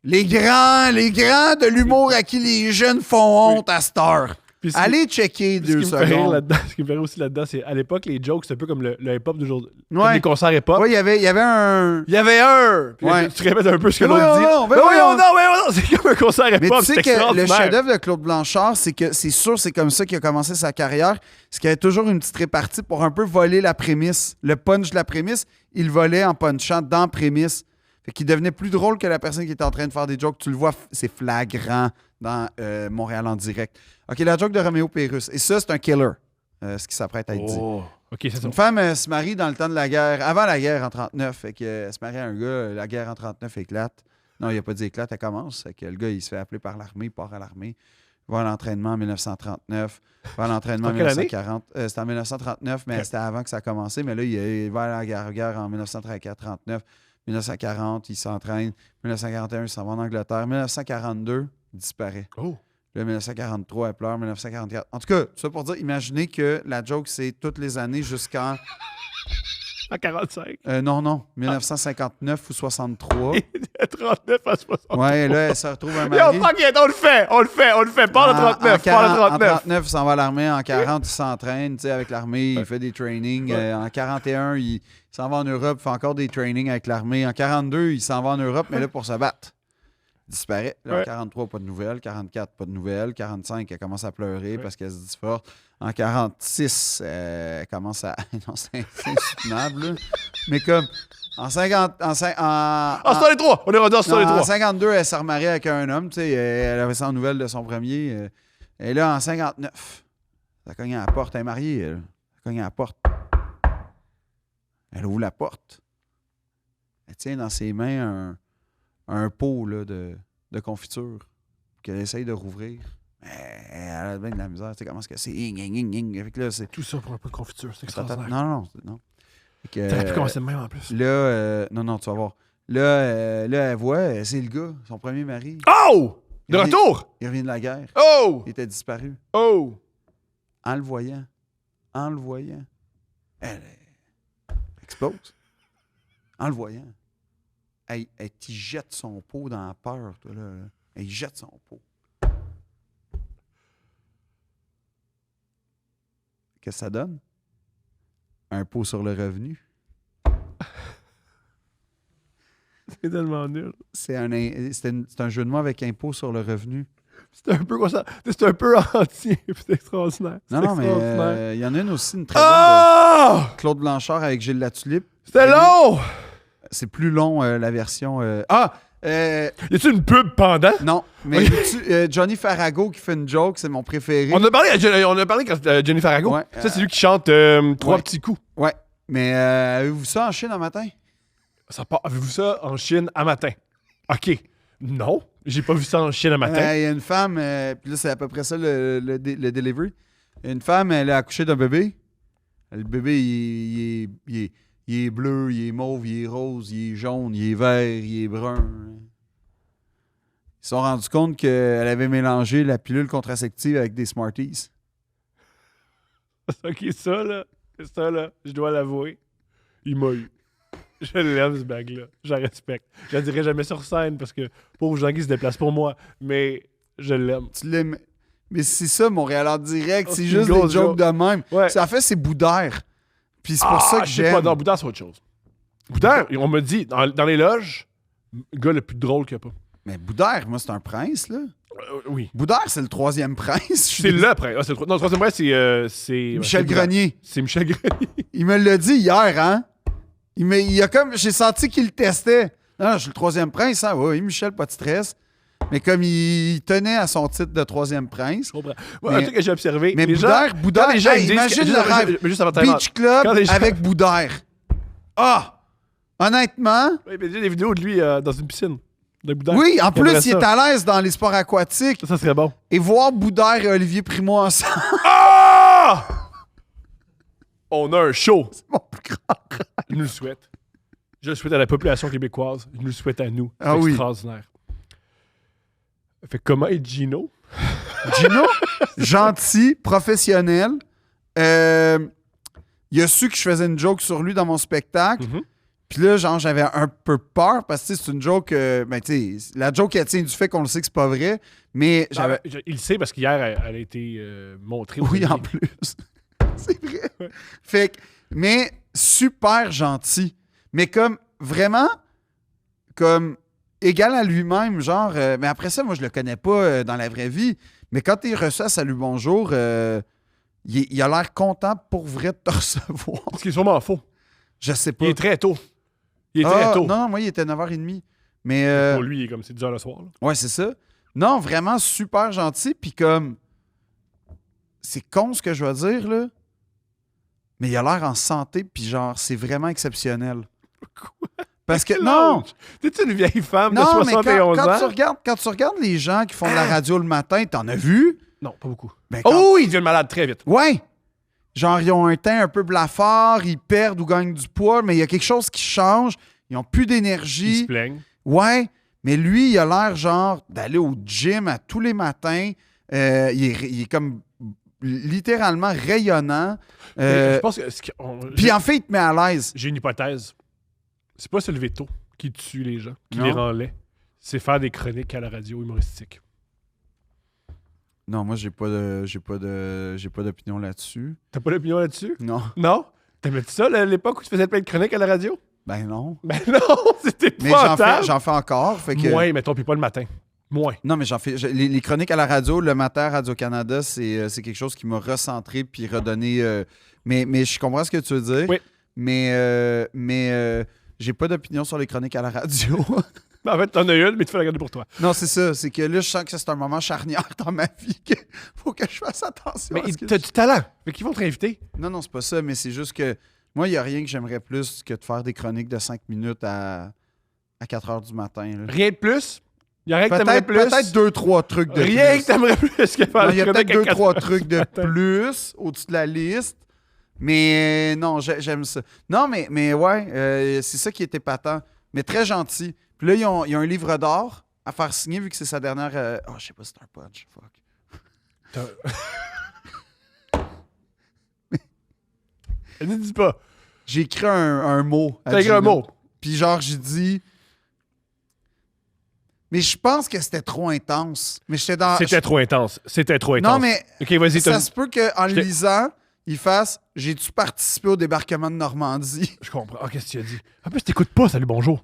les grands de l'humour à qui les jeunes font honte à cette heure. Puis ce qui- Allez checker Ce qui 2 me fait rire secondes. là-dedans, ce qui me fait rire aussi là-dedans, c'est à l'époque, les jokes, c'est un peu comme le hip-hop d'aujourd'hui. Ouais. Comme les concerts hip-hop. Oui, il y avait un... Il y avait un! Puis Ouais. tu répètes un peu ce que Mais l'autre dit. voyons, mais Mais voyons, voyons. non, c'est comme un concert Mais hip-hop, tu sais c'est que le extraordinaire. chef-d'œuvre de Claude Blanchard, c'est que c'est sûr, c'est comme ça qu'il a commencé sa carrière. C'est qu'il y avait toujours une petite répartie pour un peu voler la prémisse. Le punch de la prémisse, il volait en punchant dans la prémisse. Fait qu'il devenait plus drôle que la personne qui était en train de faire des jokes. Tu le vois, c'est flagrant dans Montréal en direct. OK, la joke de Roméo Pérus. Et ça, c'est un killer, ce qui s'apprête à être dit. Oh. OK, c'est ça. Une femme se marie dans le temps de la guerre, avant la guerre en 39. Fait qu'elle se marie à un gars, la guerre en 39 éclate. Non, il n'y a pas dit éclate, elle commence. Fait que le gars, il se fait appeler par l'armée, il part à l'armée. Il va à l'entraînement en 1939. Il va à l'entraînement en En quelle année? 1940. C'était en 1939, mais Ok. c'était avant que ça a commencé. Mais là, il va à la guerre en 1934-39. 1940, il s'entraîne. 1941, il s'en va en Angleterre. 1942, il disparaît. Oh. Là, 1943, elle pleure. 1944. En tout cas, tout ça pour dire, imaginez que la joke, c'est toutes les années jusqu'en À 45. Non, 1959 ou 63. 39 à 60. Ouais, là, elle se retrouve un Yo, mari. fuck it, on le fait. Parle de 39. Parle de En 39. 39, il s'en va à l'armée. En 40, il s'entraîne, tu sais, avec l'armée. Il fait des trainings. En 41, il s'en va en Europe, il fait encore des trainings avec l'armée. En 42, il s'en va en Europe, mais là, pour se battre. Il disparaît. Là, en Ouais. 43, pas de nouvelles. 44, pas de nouvelles. 45, elle commence à pleurer parce qu'elle se dit forte. En 46, elle commence à... Non, c'est insoutenable, là. Mais comme... En 50... Sur les trois. On est rendu sur les en trois. 52, elle s'est remariée avec un homme. Tu sais, elle avait sans nouvelles de son premier. Et là, en 59, elle cogne à la porte. Elle est mariée, elle. Elle cogne à la porte. Elle ouvre la porte. Elle tient dans ses mains un pot là, de confiture qu'elle essaye de rouvrir. Elle a bien de la misère. Tu sais comment est-ce que c'est? Fait que là, c'est... Tout ça pour un peu de confiture. C'est extraordinaire. Non. Fait que, T'aurais pu commencer de même en plus. là, non, tu vas voir. Là, elle voit, c'est le gars, son premier mari. Oh! De Il- retour! Il revient de la guerre. Oh! Il était disparu. Oh! En le voyant, elle explose. En le voyant. Elle t'y jette son pot dans la peur, toi, là. Elle y jette son pot. Qu'est-ce que ça donne? Un pot sur le revenu. C'est tellement nul. C'est un jeu de mots avec impôt sur le revenu. C'est un peu quoi ça? C'est un peu entier. C'est extraordinaire. C'est Non, mais extraordinaire. il y en a une aussi, une très bonne Ah! de Claude Blanchard avec Gilles Latulippe. C'était long! C'est plus long, la version... Y a-tu une pub pendant? Non, mais Johnny Farago qui fait une joke, c'est mon préféré. On a parlé quand Jenny Farago. Ouais, Ça, c'est lui qui chante Trois ouais. petits coups. Ouais, mais avez-vous ça en Chine un matin? Avez-vous ça en Chine à matin? OK. Non, j'ai pas vu ça en Chine à matin. Il y a une femme, puis là, c'est à peu près ça le delivery. Une femme, elle a accouché d'un bébé. Le bébé, il est bleu, il est mauve, il est rose, il est jaune, il est vert, il est brun. Ils se sont rendus compte qu'elle avait mélangé la pilule contraceptive avec des Smarties. OK, ça, là, je dois l'avouer, il m'a eu. Je l'aime, ce bague-là. Je la respecte. Je la dirai jamais sur scène parce que pauvres gens qui se déplacent pour moi, mais je l'aime. Tu l'aimes. Mais c'est ça, Montréal en direct. Oh, c'est c'est juste une des grosse jokes joke. de même. Ouais. Ça fait, c'est Boudère. Puis c'est pour ça que je sais pas, j'aime. non, Boudin, c'est autre chose. Boudin, on me dit, dans les loges, le gars le plus drôle qu'il y a pas. Mais Boudère, moi, c'est un prince, là. Oui. Boudère, c'est le troisième prince. C'est le prince. Ah, c'est non, le troisième prince, c'est Michel Boudin. Grenier. C'est Michel Grenier. Il me l'a dit hier, hein? Il a comme... J'ai senti qu'il le testait. Non, je suis le troisième prince, hein? Oui, Michel, pas de stress. Mais comme il tenait à son titre de troisième prince. Je comprends. Ouais, un Mais- truc que j'ai observé. Mais les Boudère, quand les gens hey, me disent imagine juste le avant- rêve. mais juste avant Beach Club Quand les gens- avec Boudère. Ah! Honnêtement, Oui, mais il y a des vidéos de lui dans une piscine. De Boudin. oui, en J'aimerais plus, il ça. est à l'aise dans les sports aquatiques. Ça serait bon. Et voir Boudère et Olivier Primo ensemble, Ah! On a un show. mon plus grand rêve. Il nous le souhaite. Je le souhaite à la population québécoise. Il nous le souhaite à nous. C'est Ah oui. extraordinaire. Fait que comment est Gino? Gino, gentil, professionnel. Il a su que je faisais une joke sur lui dans mon spectacle. Mhm. Puis là, genre, j'avais un peu peur parce que tu sais, c'est une joke. Ben, tu sais, la joke, elle tient du fait qu'on le sait que c'est pas vrai. Mais j'avais. Il le sait parce qu'hier, elle a été montrée. au Oui, Olivier. en plus. C'est vrai. Fait que, mais super gentil. Mais comme, vraiment, comme égal à lui-même, genre. Mais après ça, moi, je le connais pas dans la vraie vie. Mais quand il reçoit Salut Bonjour, il a l'air content pour vrai de te recevoir. Ce qui est sûrement faux. Je sais pas. Il est très tôt. Il est très tôt. Non, moi, il était 9h30. Mais, Pour lui, il est comme c'est 10h le soir. Là. ouais, c'est ça. Non, vraiment super gentil. Puis comme, c'est con ce que je vais dire, là. Mais il a l'air en santé, puis genre, c'est vraiment exceptionnel. Parce que, non, T'es-tu une vieille femme de non, mais 71 ans? quand tu regardes les gens qui font de la radio le matin, t'en as vu? Non, pas beaucoup. Ben, quand- Oh, ils deviennent malades très vite. Ouais! Genre, ils ont un teint un peu blafard, ils perdent ou gagnent du poids, mais il y a quelque chose qui change. Ils ont plus Ils d'énergie. se plaignent. Ouais, mais lui, il a l'air genre d'aller au gym à tous les matins. Il est comme littéralement rayonnant. Je pense que. Puis en fait, il te met à l'aise. J'ai une hypothèse. C'est pas se lever tôt qui tue les gens, qui Non. les rend laids. C'est faire des chroniques à la radio humoristique. Non, moi, j'ai pas d'opinion là-dessus. T'as pas d'opinion là-dessus? Non. Non? T'aimais-tu ça, l'époque où tu faisais plein de chroniques à la radio? Ben non. Ben non, c'était Mais pas j'en fais encore. Fait que... Moins, mettons, puis pas le matin. Moins. Non, mais j'en fais. Les chroniques à la radio, le matin à Radio-Canada, c'est quelque chose qui m'a recentré puis redonné. Mais je comprends ce que tu veux dire. Oui. Mais j'ai pas d'opinion sur les chroniques à la radio. En fait, t'en as une, mais tu fais la garder pour toi. Non, c'est ça. C'est que là, je sens que c'est un moment charnière dans ma vie. Que faut que je fasse attention. Mais à ce que t'as du talent. Fait qu'ils vont te réinviter. Non, c'est pas ça. Mais c'est juste que moi, il n'y a rien que j'aimerais plus que de faire des chroniques de 5 minutes à 4 heures du matin. Là. Rien de plus. Il y a rien que t'aimerais plus. Peut-être 2-3 trucs de Rien plus. que t'aimerais plus que faire Non, il y a une peut-être chronique à 2-3 4 trucs de heures du matin. plus au-dessus de la liste. Mais non, j'aime ça. Non, mais ouais, c'est ça qui était épatant. Mais très gentil. Puis là, il y a un livre d'or à faire signer vu que c'est sa dernière. Oh, je sais pas si c'est un punch. Fuck. Ne dis pas. J'ai écrit un mot. à T'as écrit un Gina. mot. Puis genre, j'ai dit. Mais je pense que c'était trop intense. Mais j'étais dans. C'était trop intense. C'était trop intense. Non, mais OK, vas-y. ça se peut qu'en Je le t'ai- lisant, il fasse J'ai-tu participé au débarquement de Normandie? Je comprends. Ah, qu'est-ce que tu as dit? En plus, t'écoutes pas Salut, bonjour.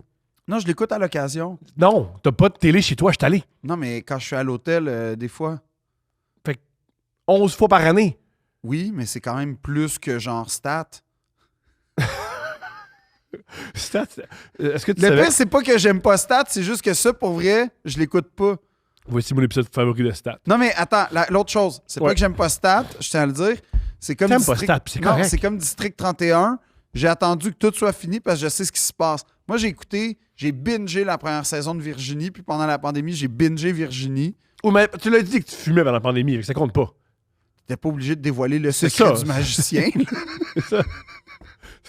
Non, je l'écoute à l'occasion. Non, t'as pas de télé chez toi, je suis allé. Non, mais quand je suis à l'hôtel, des fois. 11 fois par année. Oui, mais c'est quand même plus que genre stat. Stats, est-ce que tu Le savais? pire, c'est pas que j'aime pas stat, c'est juste que ça, pour vrai, je l'écoute pas. Voici mon épisode favori de Stats. Non, mais attends, l'autre chose, c'est Ouais. pas que j'aime pas stat, je tiens à le dire. C'est comme T'aimes pas District... Stat, puis c'est Non, correct. c'est comme District 31. J'ai attendu que tout soit fini parce que je sais ce qui se passe. Moi, j'ai bingé la première saison de Virginie, puis pendant la pandémie, j'ai bingé Virginie. Oh, mais tu l'as dit que tu fumais pendant la pandémie, fait que ça compte pas. T'es pas obligé de dévoiler le C'est secret ça. du magicien. C'est ça.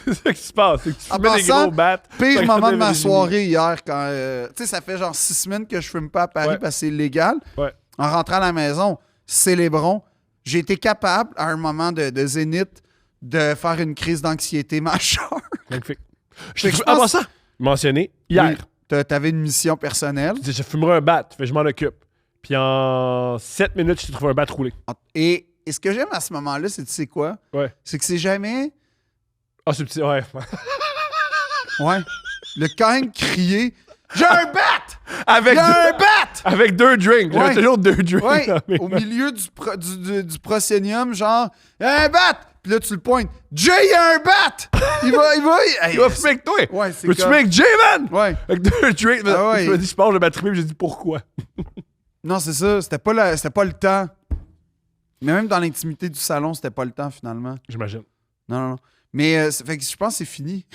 C'est ça qui se passe. C'est que tu En fumais des passant, gros battes. Pire tu moment de regardais ma Virginie. soirée hier quand. Tu sais, ça fait genre 6 semaines que je fume pas à Paris Ouais. parce que c'est illégal. Ouais. En rentrant à la maison, célébrons. J'ai été capable, à un moment de zénith, de faire une crise d'anxiété majeure. Magnifique. Fait que je Avant pense- ça, mentionné hier. Oui. T'avais une mission personnelle. Je dis, je fumerai un bat, fait que je m'en occupe. Puis en 7 minutes, je t'ai trouvé un bat roulé. Et ce que j'aime à ce moment-là, c'est tu sais quoi? Ouais. C'est que c'est jamais. Ah, c'est petit, ouais. Ouais. Le quand même crier. J'ai un bat! Avec, Il y a un deux, bat! avec 2 drinks. J'avais Ouais. toujours 2 drinks. Ouais, dans mes au mains. milieu du proscénium, genre, un bat! Puis là, tu le pointes. Jay, il y a un bat! Il va. Il va fumer avec toi. Ouais, c'est Veux-tu comme- fumer avec Jay, man? Ouais. Avec 2 drinks. Ah ouais. Je me dis, je pense, je vais battre mais j'ai dit pourquoi. Non, c'est ça. C'était pas le temps. Mais même dans l'intimité du salon, c'était pas le temps, finalement. J'imagine. Non. Mais fait que je pense que c'est fini.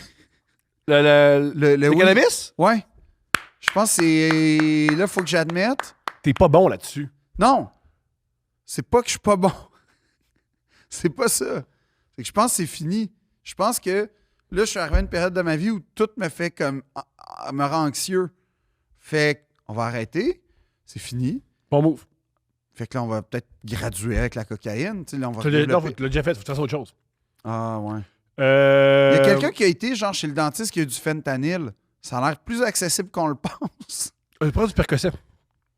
Le oui. cannabis? Ouais. Je pense que c'est. Là, faut que j'admette. T'es pas bon là-dessus. Non. C'est pas que je suis pas bon. C'est pas ça. C'est que je pense que c'est fini. Je pense que là, je suis arrivé à une période de ma vie où tout me fait comme. Me rend anxieux. Fait qu'on va arrêter. C'est fini. Bon move. Fait que là, on va peut-être graduer avec la cocaïne. Tu sais, là, on va Non, développer. tu l'as déjà fait, faut que tu fasses autre chose. Ah, ouais. Il y a quelqu'un qui a été, genre, chez le dentiste qui a eu du fentanyl. Ça a l'air plus accessible qu'on le pense. Prends du Percocet.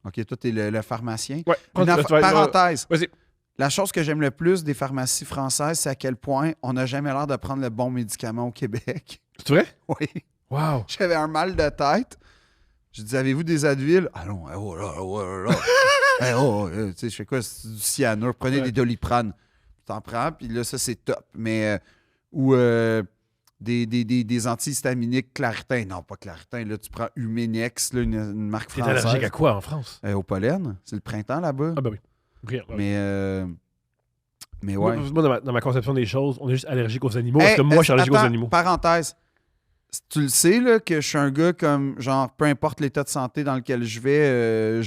OK, toi, t'es le pharmacien. Ouais. Une parenthèse. Vas-y. La chose que j'aime le plus des pharmacies françaises, c'est à quel point on n'a jamais l'air de prendre le bon médicament au Québec. C'est vrai? Oui. Wow. J'avais un mal de tête. Je dis, avez-vous des Advil? Ah non, oh là, oh là, là. Tu sais, je fais quoi? C'est du cyanure. Prenez Ouais. des Doliprane. T'en prends, puis là, ça, c'est top. Mais, ou des antihistaminiques Claritin. Non, pas Claritin. Là, tu prends Huménex, là, une marque T'es allergique à française. quoi en France? Au pollen. C'est le printemps là-bas. Ah, ben oui. Rire, ouais. Mais ouais. Moi, dans ma conception des choses, on est juste allergique aux animaux. Hey, Parce que moi, je suis allergique aux attends, animaux. Parenthèse. Tu le sais, là, que je suis un gars comme, genre, peu importe l'état de santé dans lequel je vais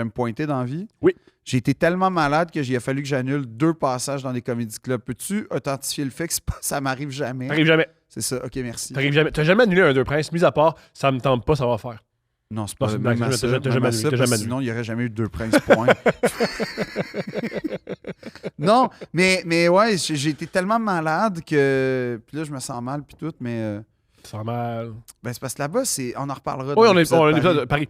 me pointer dans la vie. Oui. J'ai été tellement malade qu'il a fallu que j'annule 2 passages dans des comédie clubs. Peux-tu authentifier le fait que ça m'arrive jamais? T'arrives jamais. C'est ça. OK, merci. T'arrives jamais. T'as jamais annulé un 2 Princes, mis à part, ça me tente pas, ça va faire. Non, c'est Non, pas c'est une même blague, à t'as ça, jamais même à annulé, ça, t'as parce jamais que sinon, il n'y aurait jamais eu 2 princes points. Non, mais ouais, j'ai été tellement malade que. Puis là, je me sens mal, puis tout, mais. Ça sent mal. Ben, c'est parce que là-bas, on en reparlera. Oui, dans on est l'épisode l'épisode Paris. de Paris.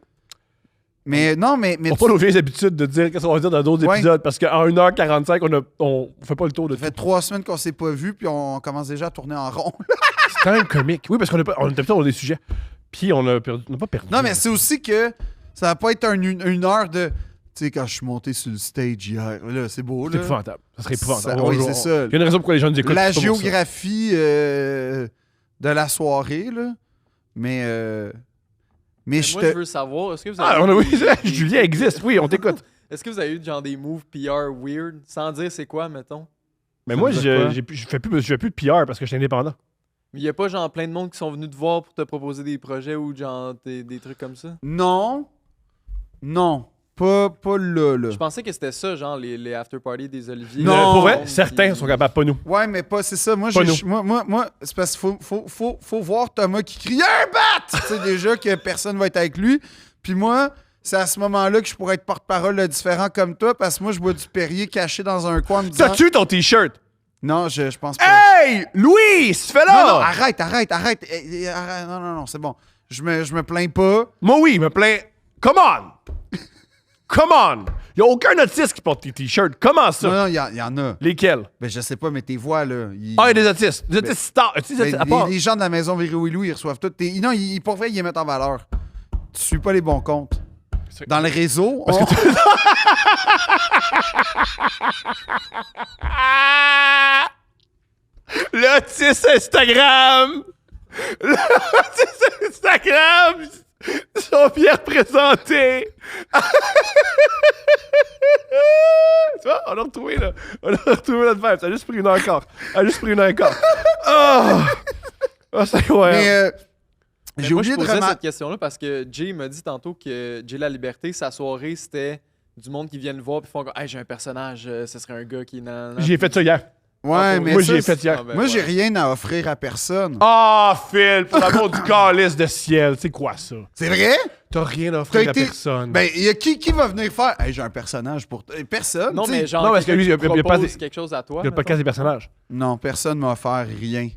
Mais non, mais. On pas nos vieilles habitudes de dire qu'est-ce qu'on va dire dans d'autres Ouais. épisodes parce qu'en 1h45, on fait pas le tour de Ça tout. fait 3 semaines qu'on s'est pas vu, puis on commence déjà à tourner en rond. C'est quand même comique. Oui, parce qu'on est d'habitude, on a des sujets. Puis on a perdu. On n'a pas perdu. Non, mais c'est aussi que ça va pas être une heure de. Tu sais, quand je suis monté sur le stage hier, là, c'est beau, C'est là. épouvantable. Ça serait épouvantable. Oui, c'est ça. Il y a une raison pourquoi les gens nous écoutent. La c'est pas pour ça. géographie de la soirée, là. Mais Mais je moi, te. je veux savoir, est-ce que vous Ah, avez oui, Julien existe. Oui, on t'écoute. est-ce que vous avez eu genre des moves PR weird, sans dire c'est quoi, mettons? Mais Ça moi, veut dire quoi? je fais plus de PR parce que je suis indépendant. Il y a pas genre plein de monde qui sont venus te voir pour te proposer des projets ou genre des trucs comme ça? Non. Non. Pas là, là. Je pensais que c'était ça, genre les after-party des Oliviers. Non. Pour Puis- vrai, certains sont capables, pas nous. Ouais, mais pas, c'est ça. Moi, Pas moi c'est parce qu'il faut voir Thomas qui crie un bat! Tu sais, déjà que personne va être avec lui. Puis moi, c'est à ce moment-là que je pourrais être porte-parole de différent comme toi, parce que moi, je bois du Perrier caché dans un coin en me disant. T'as-tu ton t-shirt? Non, je pense pas. Hey! Louis! Fais Non, non, là! arrête. Arrête. Non, c'est bon. Je me plains pas. Moi, oui, il me plaint. Come on! Come on! Il a aucun autiste qui porte tes t-shirts. Comment ça? Non, il y en a. Lesquels? Ben, je sais pas, mais tes voix, là. Ah, il y a des autistes. Des autistes stars. Ben, À part- les gens de la maison Véro-Willou, ils reçoivent tout. Non, pour vrai, ils les mettent en valeur. Tu suis pas les bons comptes. Dans le réseau, Ah! L'autiste Instagram! L'autiste Instagram! Ils sont bien représentés! Tu vois, on a retrouvé, là. On a retrouvé notre vibe. Ça a juste pris une heure quart. Ça a juste pris une heure quart. Oh! Oh, c'est incroyable. mais Mais j'ai moi, oublié je de posais remarquer. cette question-là parce que Jay m'a dit tantôt que Jay La Liberté, sa soirée, c'était du monde qui vient le voir puis font comme hey, j'ai un personnage, ce serait un gars qui nan, nan. J'ai fait ça hier. Ouais, mais Moi, ça, j'ai fait hier. Ah, ben, moi, j'ai ouais. rien à offrir à personne. Ah, Phil, pour l'amour du calice de ciel. C'est quoi ça? C'est vrai? T'as rien à offrir T'as à été- personne. Ben, y a qui va venir faire? Hey, j'ai un personnage pour. Personne. Non, tu sais. mais genre, Non, parce que lui, quelqu'un qui il y a pas propose des- quelque chose à toi. Il y a le podcast des personnages. Non, personne m'a offert rien.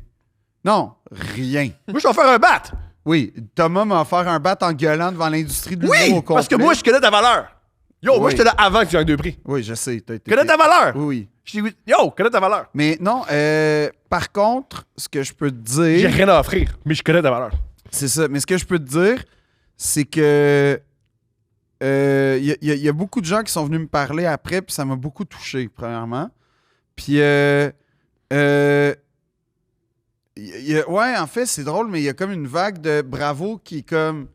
Non, rien. Moi, je vais faire un bat. Oui, Thomas m'a offert un bat en gueulant devant l'industrie de l'humour Oui, au complet. parce que moi, je connais ta valeur. Yo, moi, Oui. j'étais là avant que tu gagnes deux prix. Oui, je sais. T'as été... Connais ta valeur. Oui, oui. Je dis, yo, connais ta valeur. Mais non, par contre, ce que je peux te J'ai dire... rien à offrir, mais je connais ta valeur. C'est ça. Mais ce que je peux te dire, c'est que... Il y a beaucoup de gens qui sont venus me parler après, puis ça m'a beaucoup touché, premièrement. Puis... ouais, en fait, c'est drôle, mais il y a comme une vague de bravo qui est comme...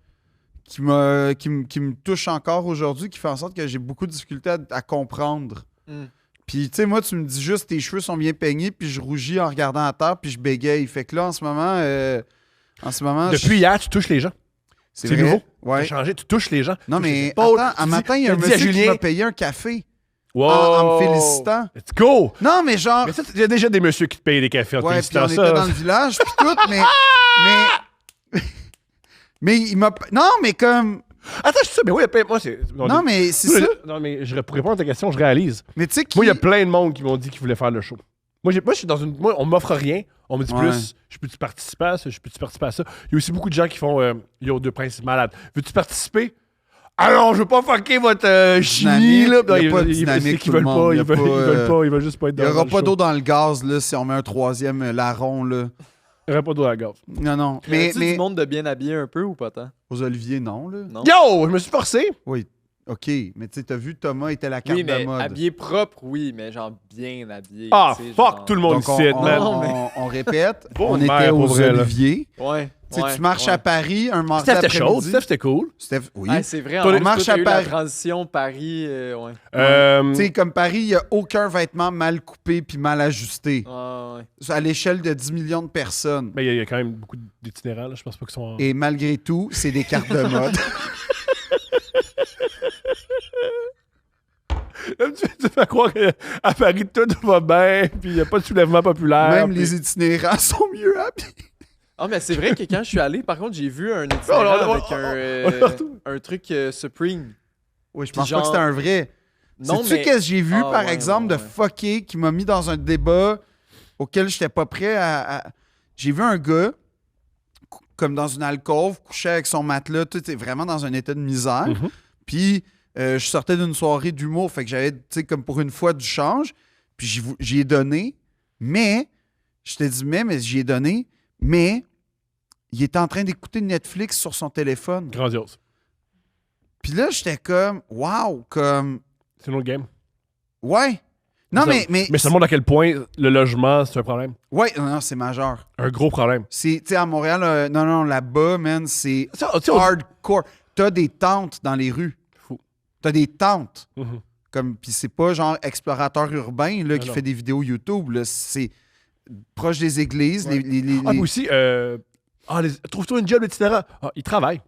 qui me touche encore aujourd'hui, qui fait en sorte que j'ai beaucoup de difficultés à comprendre. Mm. Puis, tu sais, moi, tu me dis juste tes cheveux sont bien peignés, puis je rougis en regardant à terre, puis je bégaye. Fait que là, en ce moment... Depuis hier, tu touches les gens. c'est c'est vrai? nouveau. Ouais. T'as changé, tu touches les gens. Non, Tu touches les mais épaules. attends, un Tu matin, dis- il y a un tu dis à monsieur qui Julien, m'a payé un café wow. en me félicitant. Let's go. Non, mais genre... Mais ça, il y a déjà des messieurs qui te payent des cafés en te Ouais, puis félicitant. on était dans le village, puis tout, mais il m'a... Non, mais comme... Attends, je suis sûr, mais oui, il y a plein... Moi, c'est... Non, mais c'est ça. Non, mais pour répondre à ta question, je réalise. Mais tu sais qui... Moi, il y a plein de monde qui m'ont dit qu'ils voulaient faire le show. Moi, je suis dans une... Moi, on m'offre rien. On me dit Ouais. plus, je peux-tu participer à ça? Je peux-tu participer à ça? Il y a aussi beaucoup de gens qui font, yo, deux princes malades. Veux-tu participer? Ah non, je veux pas fucker votre chimie, là. Dynamique. Il y a pas de C'est dynamique, qu'ils tout le veulent monde. pas, Il y ils a veulent, pas, ils veulent pas, ils veulent juste pas être Il dans n'y aura le pas show. d'eau dans le gaz, là, si on met un troisième larron, là. Il y aura pas d'eau à la gaz. Non. Mais Mais, tu mais du monde de bien habillé un peu ou pas tant? aux oliviers, non, là. Non? Yo, je me suis forcé. Oui, OK. Mais tu sais, t'as vu, Thomas était la carte Oui, mais de mode. habillé propre, oui, mais genre bien habillé. Ah, tu sais, fuck, genre- tout le monde Donc, ici, on, man. Non, mais- on répète, Pauvre on mère, était pour aux vrai, là. oliviers. Ouais. Tu sais, ouais, tu marches ouais. à Paris un mardi Steph, c'était chaud. après-midi. Steph, c'était cool. Steph, oui. Ah, c'est vrai, Toi, en on plus, marche toi, t'as à eu la Paris. transition Paris, ouais. Tu sais, comme Paris, il n'y a aucun vêtement mal coupé puis mal ajusté. Ah, ouais. À l'échelle de 10 millions de personnes. Mais il y a quand même beaucoup d'itinérants, là. Je pense pas qu'ils sont en... Et malgré tout, c'est des cartes de mode. Tu fais croire qu'à Paris, tout va bien, puis il n'y a pas de soulèvement populaire. Même puis- les itinérants sont mieux habillés. Ah, mais c'est vrai que quand je suis allé, par contre, j'ai vu un on- itinérant on- avec on le retrouve. un truc Supreme. Oui, je Puis pense pas genre- que c'était un vrai. Non, Sais-tu mais... qu'est-ce que j'ai vu, Ah, par ouais, exemple, ouais, de ouais. fucké qui m'a mis dans un débat auquel j'étais pas prêt à... J'ai vu un gars, comme dans une alcôve, couché avec son matelas, tout est vraiment dans un état de misère. Mhm. Puis je sortais d'une soirée d'humour, fait que j'avais, tu sais, comme pour une fois du change. Puis j'y ai donné, mais, je te dis mais j'y ai donné, mais il était en train d'écouter Netflix sur son téléphone. Grandiose. Puis là, j'étais comme, wow, comme, C'est une autre game. ouais. Non, Ça- mais Mais ça montre à quel point le logement, c'est un problème. ouais, non, c'est majeur. Un gros problème. C'est, tu sais, à Montréal, non, là-bas, man, c'est Ça, tu sais, on- hardcore. T'as des tentes dans les rues. Fou. T'as des tentes. Mhm. Comme, puis c'est pas genre explorateur urbain là, qui non. fait des vidéos YouTube. Là, c'est proche des églises. Ouais. Ah, puis aussi, trouve-toi une job, etc. Ah, ils travaillent.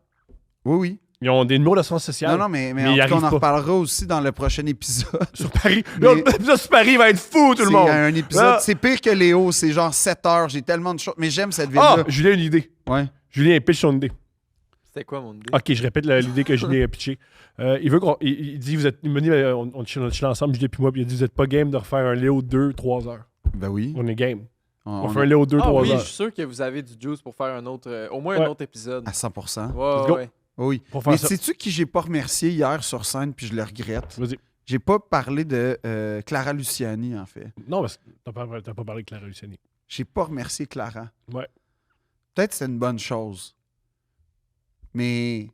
Oui, oui. Ils ont des numéros d'assurance sociale. Non, non, mais mais en ils tout cas, on arrivent en pas. reparlera aussi dans le prochain épisode. Sur Paris. Mais- L'épisode sur Paris va être fou, tout le C'est monde. un épisode. Ah. C'est pire que Léo. C'est genre 7 heures. J'ai tellement de choses. Mais j'aime cette Ah, ville-là. Julien a une idée. Ouais. Julien pitch son idée. C'était quoi mon idée? Ok, je répète l'idée que Julien a pitchée. Il veut qu'on. Il dit, il me dit, on chill ensemble, Julien puis moi, puis il a dit, vous êtes pas game de refaire un Léo 2-3 heures. Ben oui. On est game. On On fait un Léo 2-3 Ah oui, je heures. suis sûr que vous avez du juice pour faire un autre, au moins Ouais. un autre épisode. À 100%. Let's go. Ouais. Oui. Pour faire Mais ça. sais-tu qui j'ai pas remercié hier sur scène, puis je le regrette? Vas-y. J'ai pas parlé de Clara Luciani, en fait. Non, parce que t'as pas parlé de Clara Luciani. J'ai pas remercié Clara. Ouais. Peut-être que c'est une bonne chose. Mais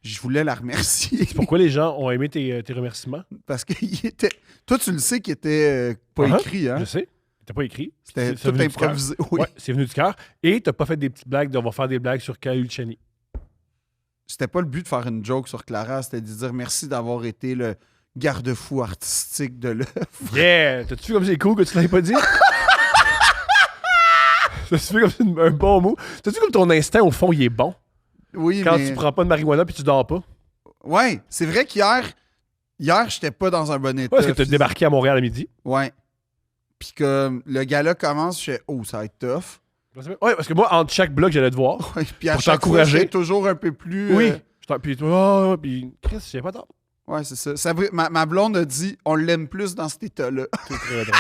je voulais la remercier. Pourquoi les gens ont aimé tes remerciements? Parce qu'il était. Toi, tu le sais qu'il était pas Uh-huh. écrit, hein? Je sais. T'as pas écrit. C'était C'est tout venu du cœur. improvisé. Oui. Ouais, c'est venu du cœur. Et t'as pas fait des petites blagues de on va faire des blagues sur Clara Luciani. C'était pas le but de faire une joke sur Clara, c'était de dire merci d'avoir été le garde-fou artistique de l'œuvre. Yeah! T'as-tu vu comme c'est cool que tu l'avais pas dit? T'as-tu vu comme c'est un bon mot? T'as-tu vu comme ton instinct, au fond, il est bon? Oui, Quand mais... tu prends pas de marijuana puis tu dors pas. Ouais, c'est vrai qu'hier, j'étais pas dans un bon état. Ouais, parce que t'as débarqué à Montréal à midi. Ouais. Puis que le gala commence, je fais « Oh, ça va être tough. Ouais, parce que moi, entre chaque bloc, j'allais te voir. » Ouais, puis à Pour chaque fois, t'encourager. j'étais toujours un peu plus... Oui. Puis toi, puis Chris, j'ai pas tort. Ouais, c'est ça. Ma blonde a dit « On l'aime plus dans cet état-là. C'est très drôle.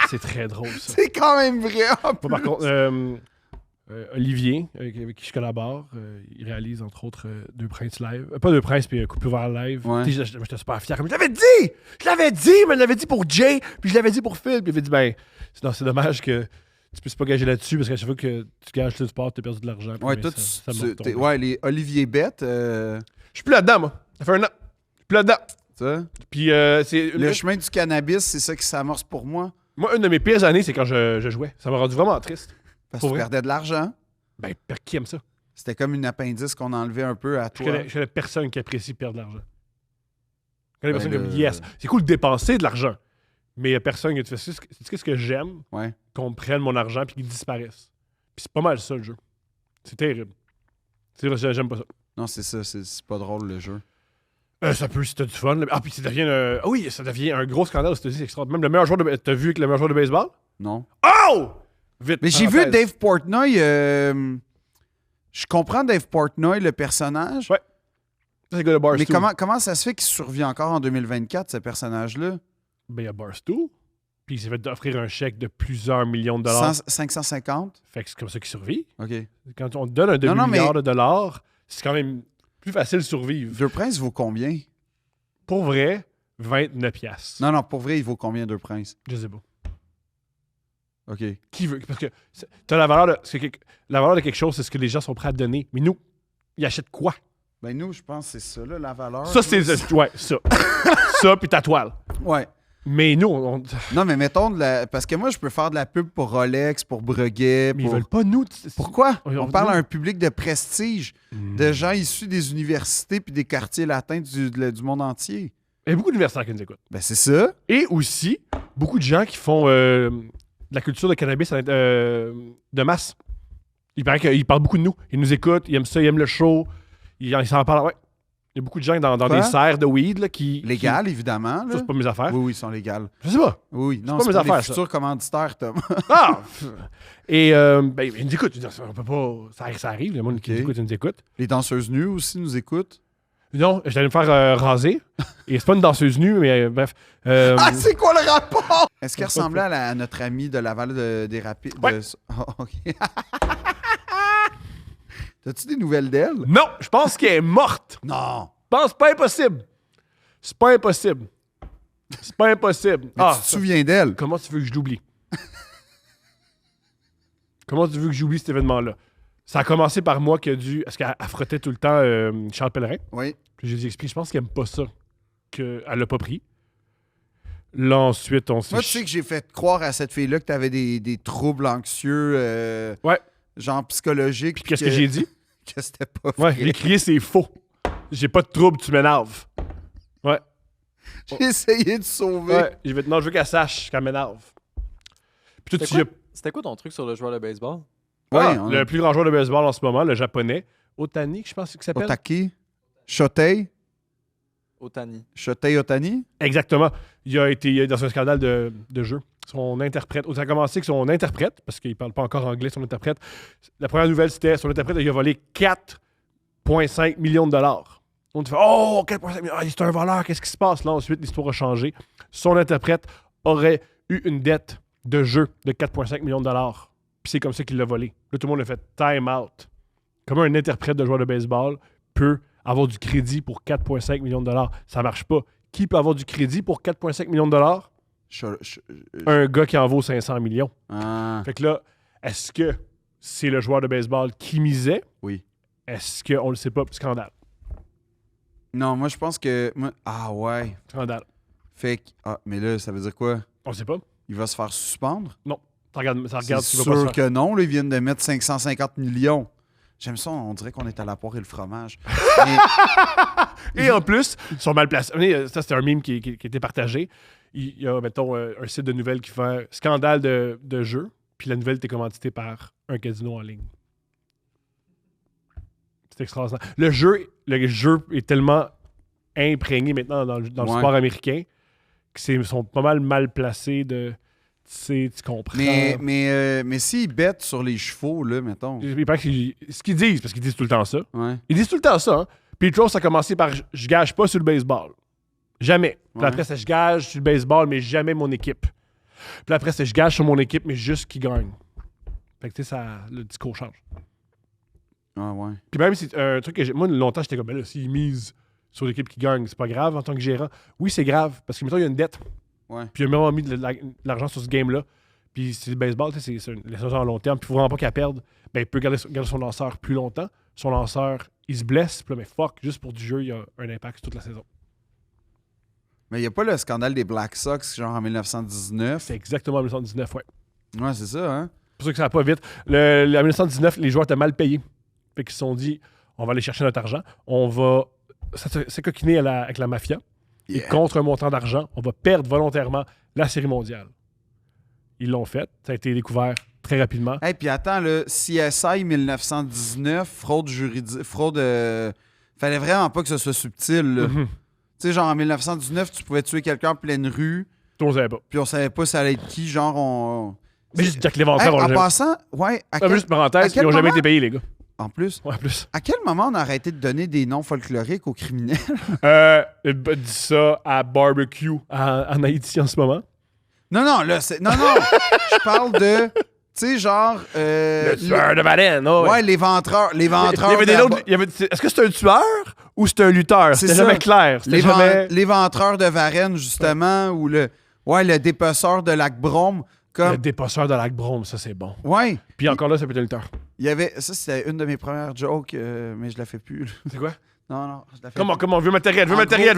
C'est très drôle, » ça. C'est quand même vrai, en Moi, plus. par contre, Olivier, avec qui je collabore, il réalise entre autres Deux Princes live. Pas Deux Princes, puis Couple ouvert live. Ouais. Tu sais, j'étais super fier. Comme, je l'avais dit! Je l'avais dit, mais je l'avais dit pour Jay, puis je l'avais dit pour Phil. Puis il avait dit, ben, c'est dommage que tu puisses pas gager là-dessus, parce qu'à chaque fois que tu gages le sport, tu as perdu de l'argent. Puis, Ouais, ben, toi, ça me retombe. ouais, les Olivier Bette, Je suis plus là-dedans, moi. Ça fait un an. Je suis plus là-dedans. ça. Puis c'est. Le chemin du cannabis, c'est ça qui s'amorce pour moi. Moi, une de mes pires années, c'est quand je jouais. Ça m'a rendu vraiment triste. Parce Pour que tu vrai? perdais de l'argent. Ben, qui aime ça? C'était comme une appendice qu'on enlevait un peu à Je toi. connais personne qui apprécie perdre de l'argent. Je connais Ben, personne le- comme yes. C'est cool de dépenser de l'argent. Mais il y a personne qui te fait ça. C'est ce que j'aime, Ouais. qu'on me prenne mon argent puis qu'il disparaisse. Puis c'est pas mal ça, le jeu. C'est terrible. C'est vrai, j'aime pas ça. Non, c'est ça. C'est pas drôle, le jeu. Ça peut si t'as du fun. Ah, puis ça devient, oui, ça devient un gros scandale aux États-Unis. C'est extraordinaire. Même le meilleur joueur de... T'as vu avec le meilleur joueur de baseball? Non. Oh! Vite. Mais j'ai vu parenthèse. Dave Portnoy. Je comprends Dave Portnoy, le personnage. Ouais. Ça, c'est le gars de Barstool. Mais comment ça se fait qu'il survit encore en 2024, ce personnage-là? Ben, il y a Barstool. Puis il s'est fait offrir un chèque de plusieurs millions de dollars. 550? Fait que c'est comme ça qu'il survit. OK. Quand on te donne un Non, non, demi-milliard mais- de dollars, c'est quand même plus facile de survivre. Deux Princes vaut combien? Pour vrai, 29 piastres. Non, non, pour vrai, il vaut combien, Deux Princes? Je sais pas. OK. Qui veut? Parce que t'as la valeur de... La valeur de quelque chose, c'est ce que les gens sont prêts à te donner. Mais nous, ils achètent quoi? Ben nous, je pense que c'est ça, là, la valeur. Ça, c'est... Ouais, ça. Ça, puis ta toile. Ouais. Mais nous, Non, mais mettons parce que moi, je peux faire de la pub pour Rolex, pour Breguet, mais ils pour... veulent pas nous. Pourquoi? On On veut parle nous. à un public de prestige, de gens issus des universités puis des quartiers latins du monde entier. Il y a beaucoup d'universitaires qui nous écoutent. Ben c'est ça. Et aussi, beaucoup de gens qui font de la culture de cannabis de masse. Il paraît qu'ils parlent beaucoup de nous. Ils nous écoutent, ils aiment ça, ils aiment le show. Ils s'en parlent. Ouais. Il y a beaucoup de gens dans Quoi? des serres de weed là, qui. Légal, évidemment. Ça, Là. c'est pas mes affaires. Oui, oui, ils sont légales. Je sais pas. Oui, oui. Non, pas c'est mes pas affaires, les ça. futurs commanditaires, Tom. Ah! Et ben, ils nous écoutent. Je veux dire, on peut pas. Ça arrive, le monde qui Ok. nous écoute, ils nous écoute. Les danseuses nues aussi nous écoutent. Non, j'allais me faire raser. Et c'est pas une danseuse nue, mais bref. Ah, c'est quoi le rapport? Est-ce qu'elle ressemblait à notre ami de Laval des Rapides? Ouais. Oh, OK. T'as-tu des nouvelles d'elle? Non, je pense qu'elle est morte. Non. Je pense pas impossible. C'est pas impossible. C'est pas impossible. Mais tu te souviens d'elle? Comment tu veux que je l'oublie? Comment tu veux que j'oublie cet événement-là? Ça a commencé par moi qui a dû... Est-ce qu'elle frottait tout le temps Charles Pellerin? Oui. Puis je lui ai expliqué, je pense qu'elle aime pas ça. Qu'elle l'a pas pris. Là, ensuite, on s'est... Moi, tu sais que j'ai fait croire à cette fille-là que t'avais des troubles anxieux, Ouais. genre psychologiques. Puis qu'est-ce que j'ai dit? Que c'était pas Ouais, vrai. j'ai crié, c'est faux. J'ai pas de trouble, tu m'énerves. Ouais. J'ai essayé de sauver. Ouais. Non, je veux qu'elle sache qu'elle m'énerve. Puis tout, C'était quoi ton truc sur le joueur de baseball? Ouais, on a- le plus grand joueur de baseball en ce moment, le japonais, Otani, je pense qu'il s'appelle. Otaki. Shotei. Otani. Shotei Otani. Exactement. Il a été dans un scandale de jeu. Son interprète. Ça a commencé avec son interprète, parce qu'il parle pas encore anglais, son interprète. La première nouvelle, c'était son interprète, il a volé 4,5 millions de dollars. On te fait oh, 4,5 millions, c'est un voleur, qu'est-ce qui se passe? Là, ensuite, l'histoire a changé. Son interprète aurait eu une dette de jeu de 4,5 millions de dollars. Puis c'est comme ça qu'il l'a volé. Là, tout le monde a fait time out. Comment un interprète de joueur de baseball peut avoir du crédit pour 4,5 millions de dollars? Ça marche pas. Qui peut avoir du crédit pour 4,5 millions de dollars? Un gars qui en vaut 500 millions. Ah, Fait que là, est-ce que c'est le joueur de baseball qui misait? oui. Est-ce qu'on le sait pas? Scandale. Non, moi, je pense que... Ah, ouais. Scandale. Fait que... Ah, mais là, ça veut dire quoi? On le sait pas. Il va se faire suspendre? Ça regarde C'est ce qu'il va pas se sûr faire. que non. Là, ils viennent de mettre 550 millions. J'aime ça, on dirait qu'on est à la poire et le fromage. Mais- Et en plus, ils sont mal placés. Ça, c'était un meme qui était partagé. Il y a, mettons, un site de nouvelles qui fait un scandale de jeu, puis la nouvelle était commanditée par un casino en ligne. C'est extraordinaire. Le jeu est tellement imprégné maintenant dans le Ouais. sport américain qu'ils sont pas mal placés de... Tu comprends. mais s'ils bêtent sur les chevaux, là, mettons. Il paraît ce qu'ils disent, parce qu'ils disent tout le temps ça. Ouais. Ils disent tout le temps ça. Hein? Pete Rose a commencé par je gage pas sur le baseball. Jamais. Puis Ouais. après, c'est je gage sur le baseball, mais jamais mon équipe. Puis après, c'est je gage sur mon équipe, mais juste qui gagne. Fait que tu sais, le discours change. Ah, ouais. Puis même, c'est un truc que moi, longtemps, j'étais comme, ben là, s'ils misent sur l'équipe qui gagne, c'est pas grave en tant que gérant. Oui, c'est grave, parce que, mettons, il y a une dette. Ouais. Puis il a même mis de l'argent sur ce game-là. Puis c'est le baseball, tu sais, c'est une saison à long terme. Puis il faut vraiment pas qu'elle perde. Ben, il peut garder son lanceur plus longtemps. Son lanceur, il se blesse. Puis là, mais fuck, juste pour du jeu, il y a un impact sur toute la saison. Mais il n'y a pas le scandale des Black Sox, genre en 1919. C'est exactement en 1919, ouais. Ouais, c'est ça, hein? C'est pour ça que ça va pas vite. En 1919, les joueurs étaient mal payés. Fait qu'ils se sont dit, on va aller chercher notre argent. On va s'coquiner avec la mafia. Et Yeah. contre un montant d'argent, on va perdre volontairement la Série mondiale. Ils l'ont fait. Ça a été découvert très rapidement. Hey, puis attends, là, CSI 1919, fraude juridique, fraude... fallait vraiment pas que ce soit subtil, là. Mhm. Tu sais, genre en 1919, tu pouvais tuer quelqu'un en pleine rue, On savait pas. puis on savait pas ça allait être qui, genre on... Mais juste Jack Léventreur, Hey, on l'a en jamais... passant, ouais, Juste parenthèse, à quel ils n'ont jamais moment- été payés, les gars. en plus, Ouais, en plus. à quel moment on a arrêté de donner des noms folkloriques aux criminels? Dis ça à barbecue en Haïti en ce moment. Non, là, c'est... Non, je parle de... Tu sais, genre... Le tueur de baleine, oh, Ouais, les ventreurs. Les ventreurs. Il y avait des de la autres- il y avait- Est-ce que c'est un tueur ou c'est un lutteur? C'est C'était ça. jamais clair. C'était jamais... Les ventreurs de Varennes, justement, ou le dépeceur de Lac-Brome. Le Comme... dépasseur de Lac-Brome, ça c'est bon. Ouais, Puis encore là, ça peut être un lutteur. il y avait... Ça, c'était une de mes premières jokes, mais je la fais plus. là. C'est quoi? Non, je la fais Comment? Vieux matériel, En matériel.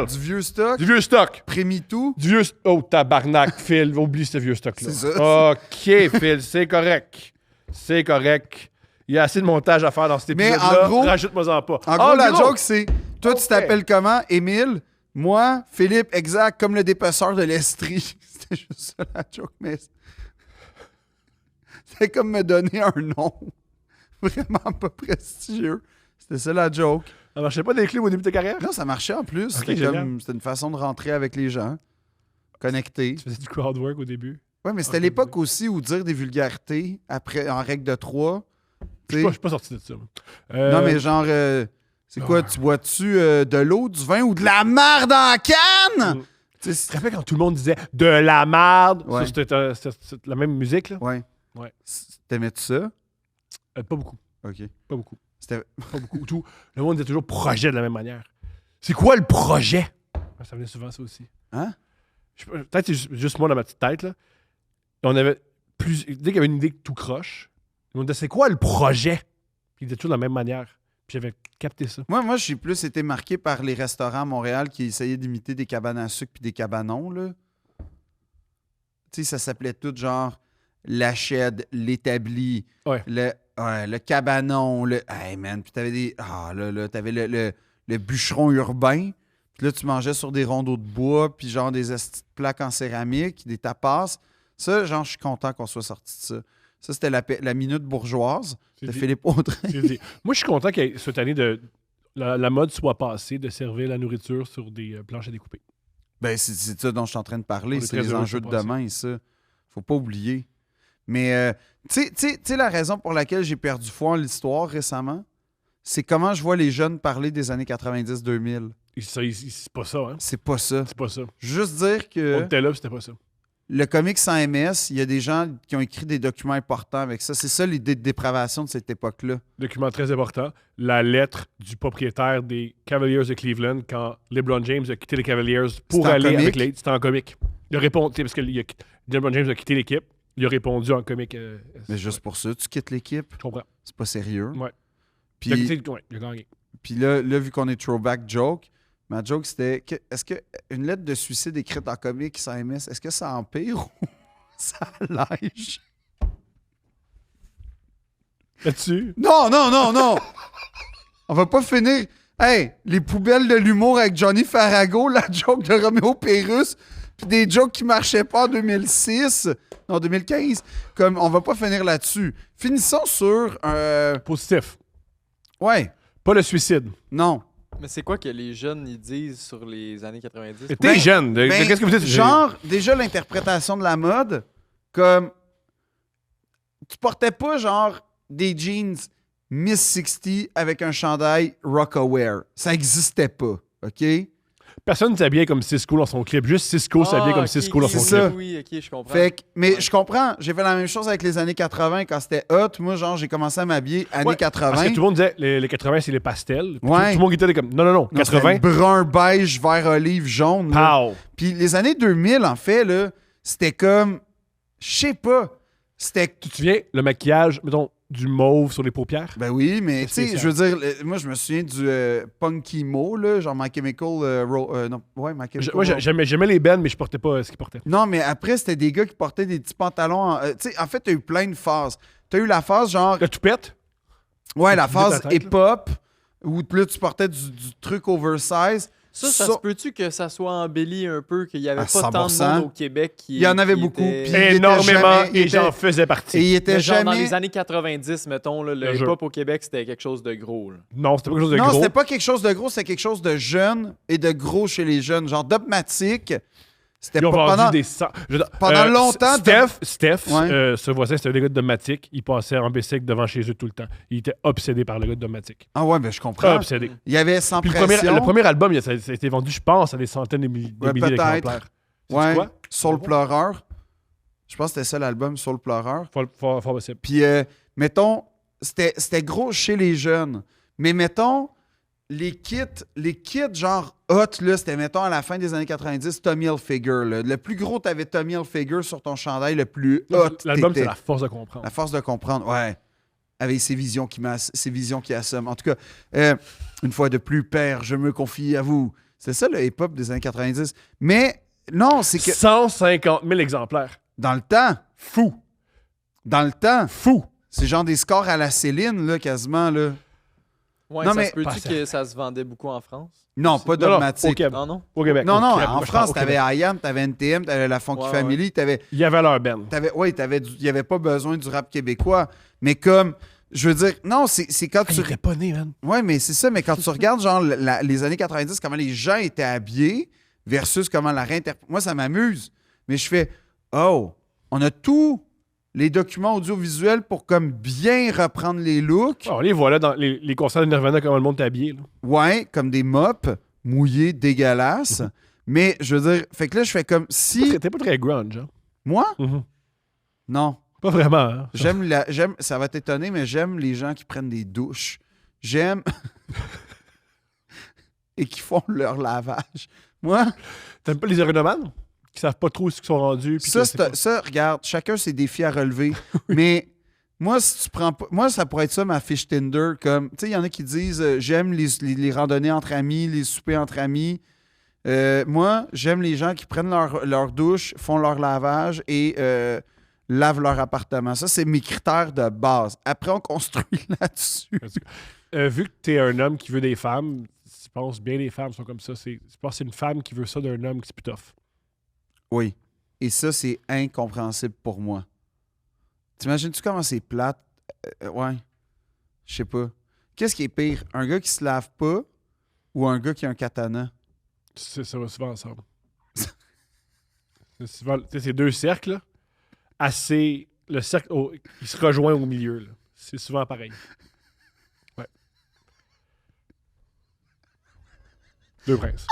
plus. Du vieux stock, Du vieux stock. Prémitou. Du vieux... Oh, tabarnak, Phil. Oublie ce vieux stock-là. C'est ça. OK, Phil, c'est correct. C'est correct. Il y a assez de montage à faire dans cet Mais en épisode-là. gros- Rajoute-moi-en pas. En gros, la gros. joke, c'est... Toi, tu Ok. t'appelles comment? Émile? Moi, Philippe, exact, comme le dépeceur de l'Estrie. C'était juste ça, la joke, mais... C'est comme me donner un nom vraiment pas prestigieux. C'était ça, la joke. Ça marchait pas des clés au début de ta carrière? Non, ça marchait en plus. Ok, C'était génial. comme... C'était une façon de rentrer avec les gens. Connecté. Tu faisais du crowd work au début. Ouais, mais c'était Ok, l'époque aussi où dire des vulgarités après, en règle de 3. Je suis pas sorti de ça. Non, mais genre, C'est quoi, tu bois-tu de l'eau, du vin ou de la merde en canne? Tu Tu sais, te rappelles quand tout le monde disait de la merde? Ouais. Ça, c'était la même musique, là? ouais. Ouais. T'aimais-tu ça? Pas beaucoup. OK. Pas beaucoup. C'était... Pas beaucoup. Tout. Le monde disait toujours projet de la même manière. C'est quoi le projet? Ça venait souvent, ça aussi. Hein? Peut-être c'est juste moi dans ma petite tête, là. On avait dès qu'il y avait une idée tout croche, on disait c'est quoi le projet? Puis il disait toujours de la même manière. Puis j'avais capté ça. Moi, j'ai plus été marqué par les restaurants à Montréal qui essayaient d'imiter des cabanes à sucre puis des cabanons, là. Tu sais, ça s'appelait tout genre la shed, l'établi, Ouais. le cabanon, le... Hey, man, puis t'avais des... Ah, là, t'avais le bûcheron urbain. Puis là, tu mangeais sur des rondeaux de bois, puis genre des estis de plaques en céramique, des tapas. Ça, genre, je suis content qu'on soit sorti de ça. Ça, c'était la minute bourgeoise de dit. Philippe Audrey. C'est dit. Moi, je suis content que cette année, la mode soit passée de servir la nourriture sur des planches à découper. Ben, c'est ça dont je suis en train de parler. On est C'est très les heureux enjeux de de passer. demain, ça. Faut pas oublier. Mais, tu sais, la raison pour laquelle j'ai perdu foi en l'histoire récemment, c'est comment je vois les jeunes parler des années 90-2000. C'est pas ça, hein? C'est pas ça. C'est pas ça. Juste dire On que était là, puis c'était pas ça. le comics sans MS, il y a des gens qui ont écrit des documents importants avec ça. C'est ça l'idée de dépravation de cette époque-là. Document très important. La lettre du propriétaire des Cavaliers de Cleveland quand LeBron James a quitté les Cavaliers pour C'était en aller comique? avec les... C'était en comique. Il a répondu, parce que LeBron James a quitté l'équipe. Il a répondu en comique. Mais juste pour ça, tu quittes l'équipe. Je comprends. C'est pas sérieux. Ouais. Puis, Il a gagné. puis là, vu qu'on est throwback joke, ma joke c'était est-ce que une lettre de suicide écrite en comique sans MS, est-ce que ça empire ou ça allège? Là-dessus, Non! On va pas finir. Hey, les poubelles de l'humour avec Johnny Farago, la joke de Roméo Pérus, puis des jokes qui marchaient pas en 2006, non 2015. Comme on va pas finir là-dessus. Finissons sur positif. ouais, Pas le suicide. non. Mais c'est quoi que les jeunes ils disent sur les années 90? T'es Ben, jeune. Qu'est-ce que vous dites? Genre, déjà l'interprétation de la mode, comme tu portais pas genre des jeans Miss 60 avec un chandail Rockaware. Ça existait pas, OK? Personne ne s'habillait comme Cisco dans son clip. Juste Cisco s'habillait comme Cisco dans son c'est clip. ça. Oui, ok, je comprends. Fait que, mais Ouais. je comprends, j'ai fait la même chose avec les années 80 quand c'était hot. Moi, genre, j'ai commencé à m'habiller années Ouais, 80. Parce que tout le monde disait les 80, c'est les pastels. Puis Ouais. Tout le monde était comme non, Non, c'était 80, brun, beige, vert olive, jaune. là. pow. Puis les années 2000, en fait, là, c'était comme, je sais pas, c'était... Tu te souviens, le maquillage, mettons, du mauve sur les paupières? Ben oui, mais tu C'est sais, spécial. je veux dire, moi, je me souviens du Punky Mo, là, genre My Chemical... non, ouais, My Chemical Moi, Ro- j'aimais les bennes, mais je portais pas ce qu'ils portaient. Non, mais après, c'était des gars qui portaient des petits pantalons... tu sais, en fait, t'as eu plein de phases. T'as eu la phase, genre... Le toupette? Ouais, la tu dis ta phase tête, hip-hop, où là, tu portais du truc oversize. Ça se peut-tu que ça soit embelli un peu, qu'il n'y avait À pas tant de 100%. monde au Québec qui. Il y en avait qui beaucoup, était- puis- il était Énormément, jamais- il et était- j'en faisais Et partie. il était Mais genre dans jamais... les années 90, mettons, là, le Le jeu. hip-hop au Québec, c'était quelque chose de gros. Là. Non, c'était pas quelque chose de Non, gros. c'était pas quelque chose de gros, c'était quelque chose de jeune et de gros chez les jeunes. Genre Dogmatic, c'était Ils ont pas vendu pendant... des cent- pendant longtemps, Steph, Ouais. ce voisin, c'était un gars de Domatic. Il passait en bicycle devant chez eux tout le temps. Il était obsédé par le gars de Domatic. Ah ouais, ben je comprends. Obsédé. Il y avait Sans Puis Pression. le premier album, ça a été vendu, je pense, à des centaines de milliers Ouais, peut-être. d'exemplaires. C'est Ouais, quoi? Soul Pleureur. Je pense que c'était ça l'album, Soul Pleureur. Fort possible. Puis, mettons, c'était gros chez les jeunes. Mais mettons, les kits genre hot, là, c'était, mettons, à la fin des années 90, Tommy Hilfiger. Là. Le plus gros, t'avais Tommy Hilfiger sur ton chandail, le plus hot. L'album, c'est t'étais. la force de comprendre. La force de comprendre, ouais. Avec ses visions qui assomment. En tout cas, une fois de plus, père, je me confie à vous. C'est ça le hip-hop des années 90. Mais non, c'est que 150 000 exemplaires. dans le temps, Fou. dans le temps, Fou. c'est genre des scores à la Céline, là, quasiment, là. Ouais, Non, ça mais- se peut-tu Pas ça. que ça se vendait beaucoup en France? Non, pas Non, non, dogmatique. au Québec. Non, non. Au Québec. Non, non, Au Québec. en Moi, je parle France, au t'avais Québec. IAM, t'avais NTM, t'avais la Funky Ouais, Family, t'avais... Il y avait leur ben. Il n'y avait pas besoin du rap québécois. Mais comme, je veux dire, non, c'est quand Il tu... était pas né, man. Ouais, mais c'est ça, mais quand tu regardes, genre, les années 90, comment les gens étaient habillés versus comment la réinterprétation... Moi, ça m'amuse. Mais je fais, oh, on a tous les documents audiovisuels pour comme bien reprendre les looks. On les voit là dans les concerts de Nirvana, comment le monde est habillé. Là. Ouais, comme des mops mouillés, dégueulasses. Mais je veux dire, fait que là, je fais comme si. T'es pas très grunge, hein? Moi? Mhm. Non. Pas vraiment, hein? J'aime, ça va t'étonner, mais j'aime les gens qui prennent des douches. J'aime. Et qui font leur lavage. Moi, T'aimes pas les aéronomanes? Qui savent pas trop où ils sont rendus. Puis ça, regarde, chacun ses défis à relever. Mais moi, si tu prends pas. Moi, ça pourrait être ça, ma fiche Tinder. Comme, tu sais, il y en a qui disent j'aime les randonnées entre amis, les soupers entre amis. Moi, j'aime les gens qui prennent leur douche, font leur lavage et lavent leur appartement. Ça, c'est mes critères de base. Après, on construit là-dessus. Vu que t'es un homme qui veut des femmes, je pense bien les femmes sont comme ça. Je pense que c'est une femme qui veut ça d'un homme qui c'est plus tough. Oui. Et ça, c'est incompréhensible pour moi. T'imagines-tu comment c'est plate? Ouais. Je sais pas. Qu'est-ce qui est pire? Un gars qui se lave pas ou un gars qui a un katana? Ça va souvent ensemble. C'est souvent, tu sais, ces deux cercles, là, assez. Le cercle, il se rejoint au milieu. Là. C'est souvent pareil. Ouais. Deux princes.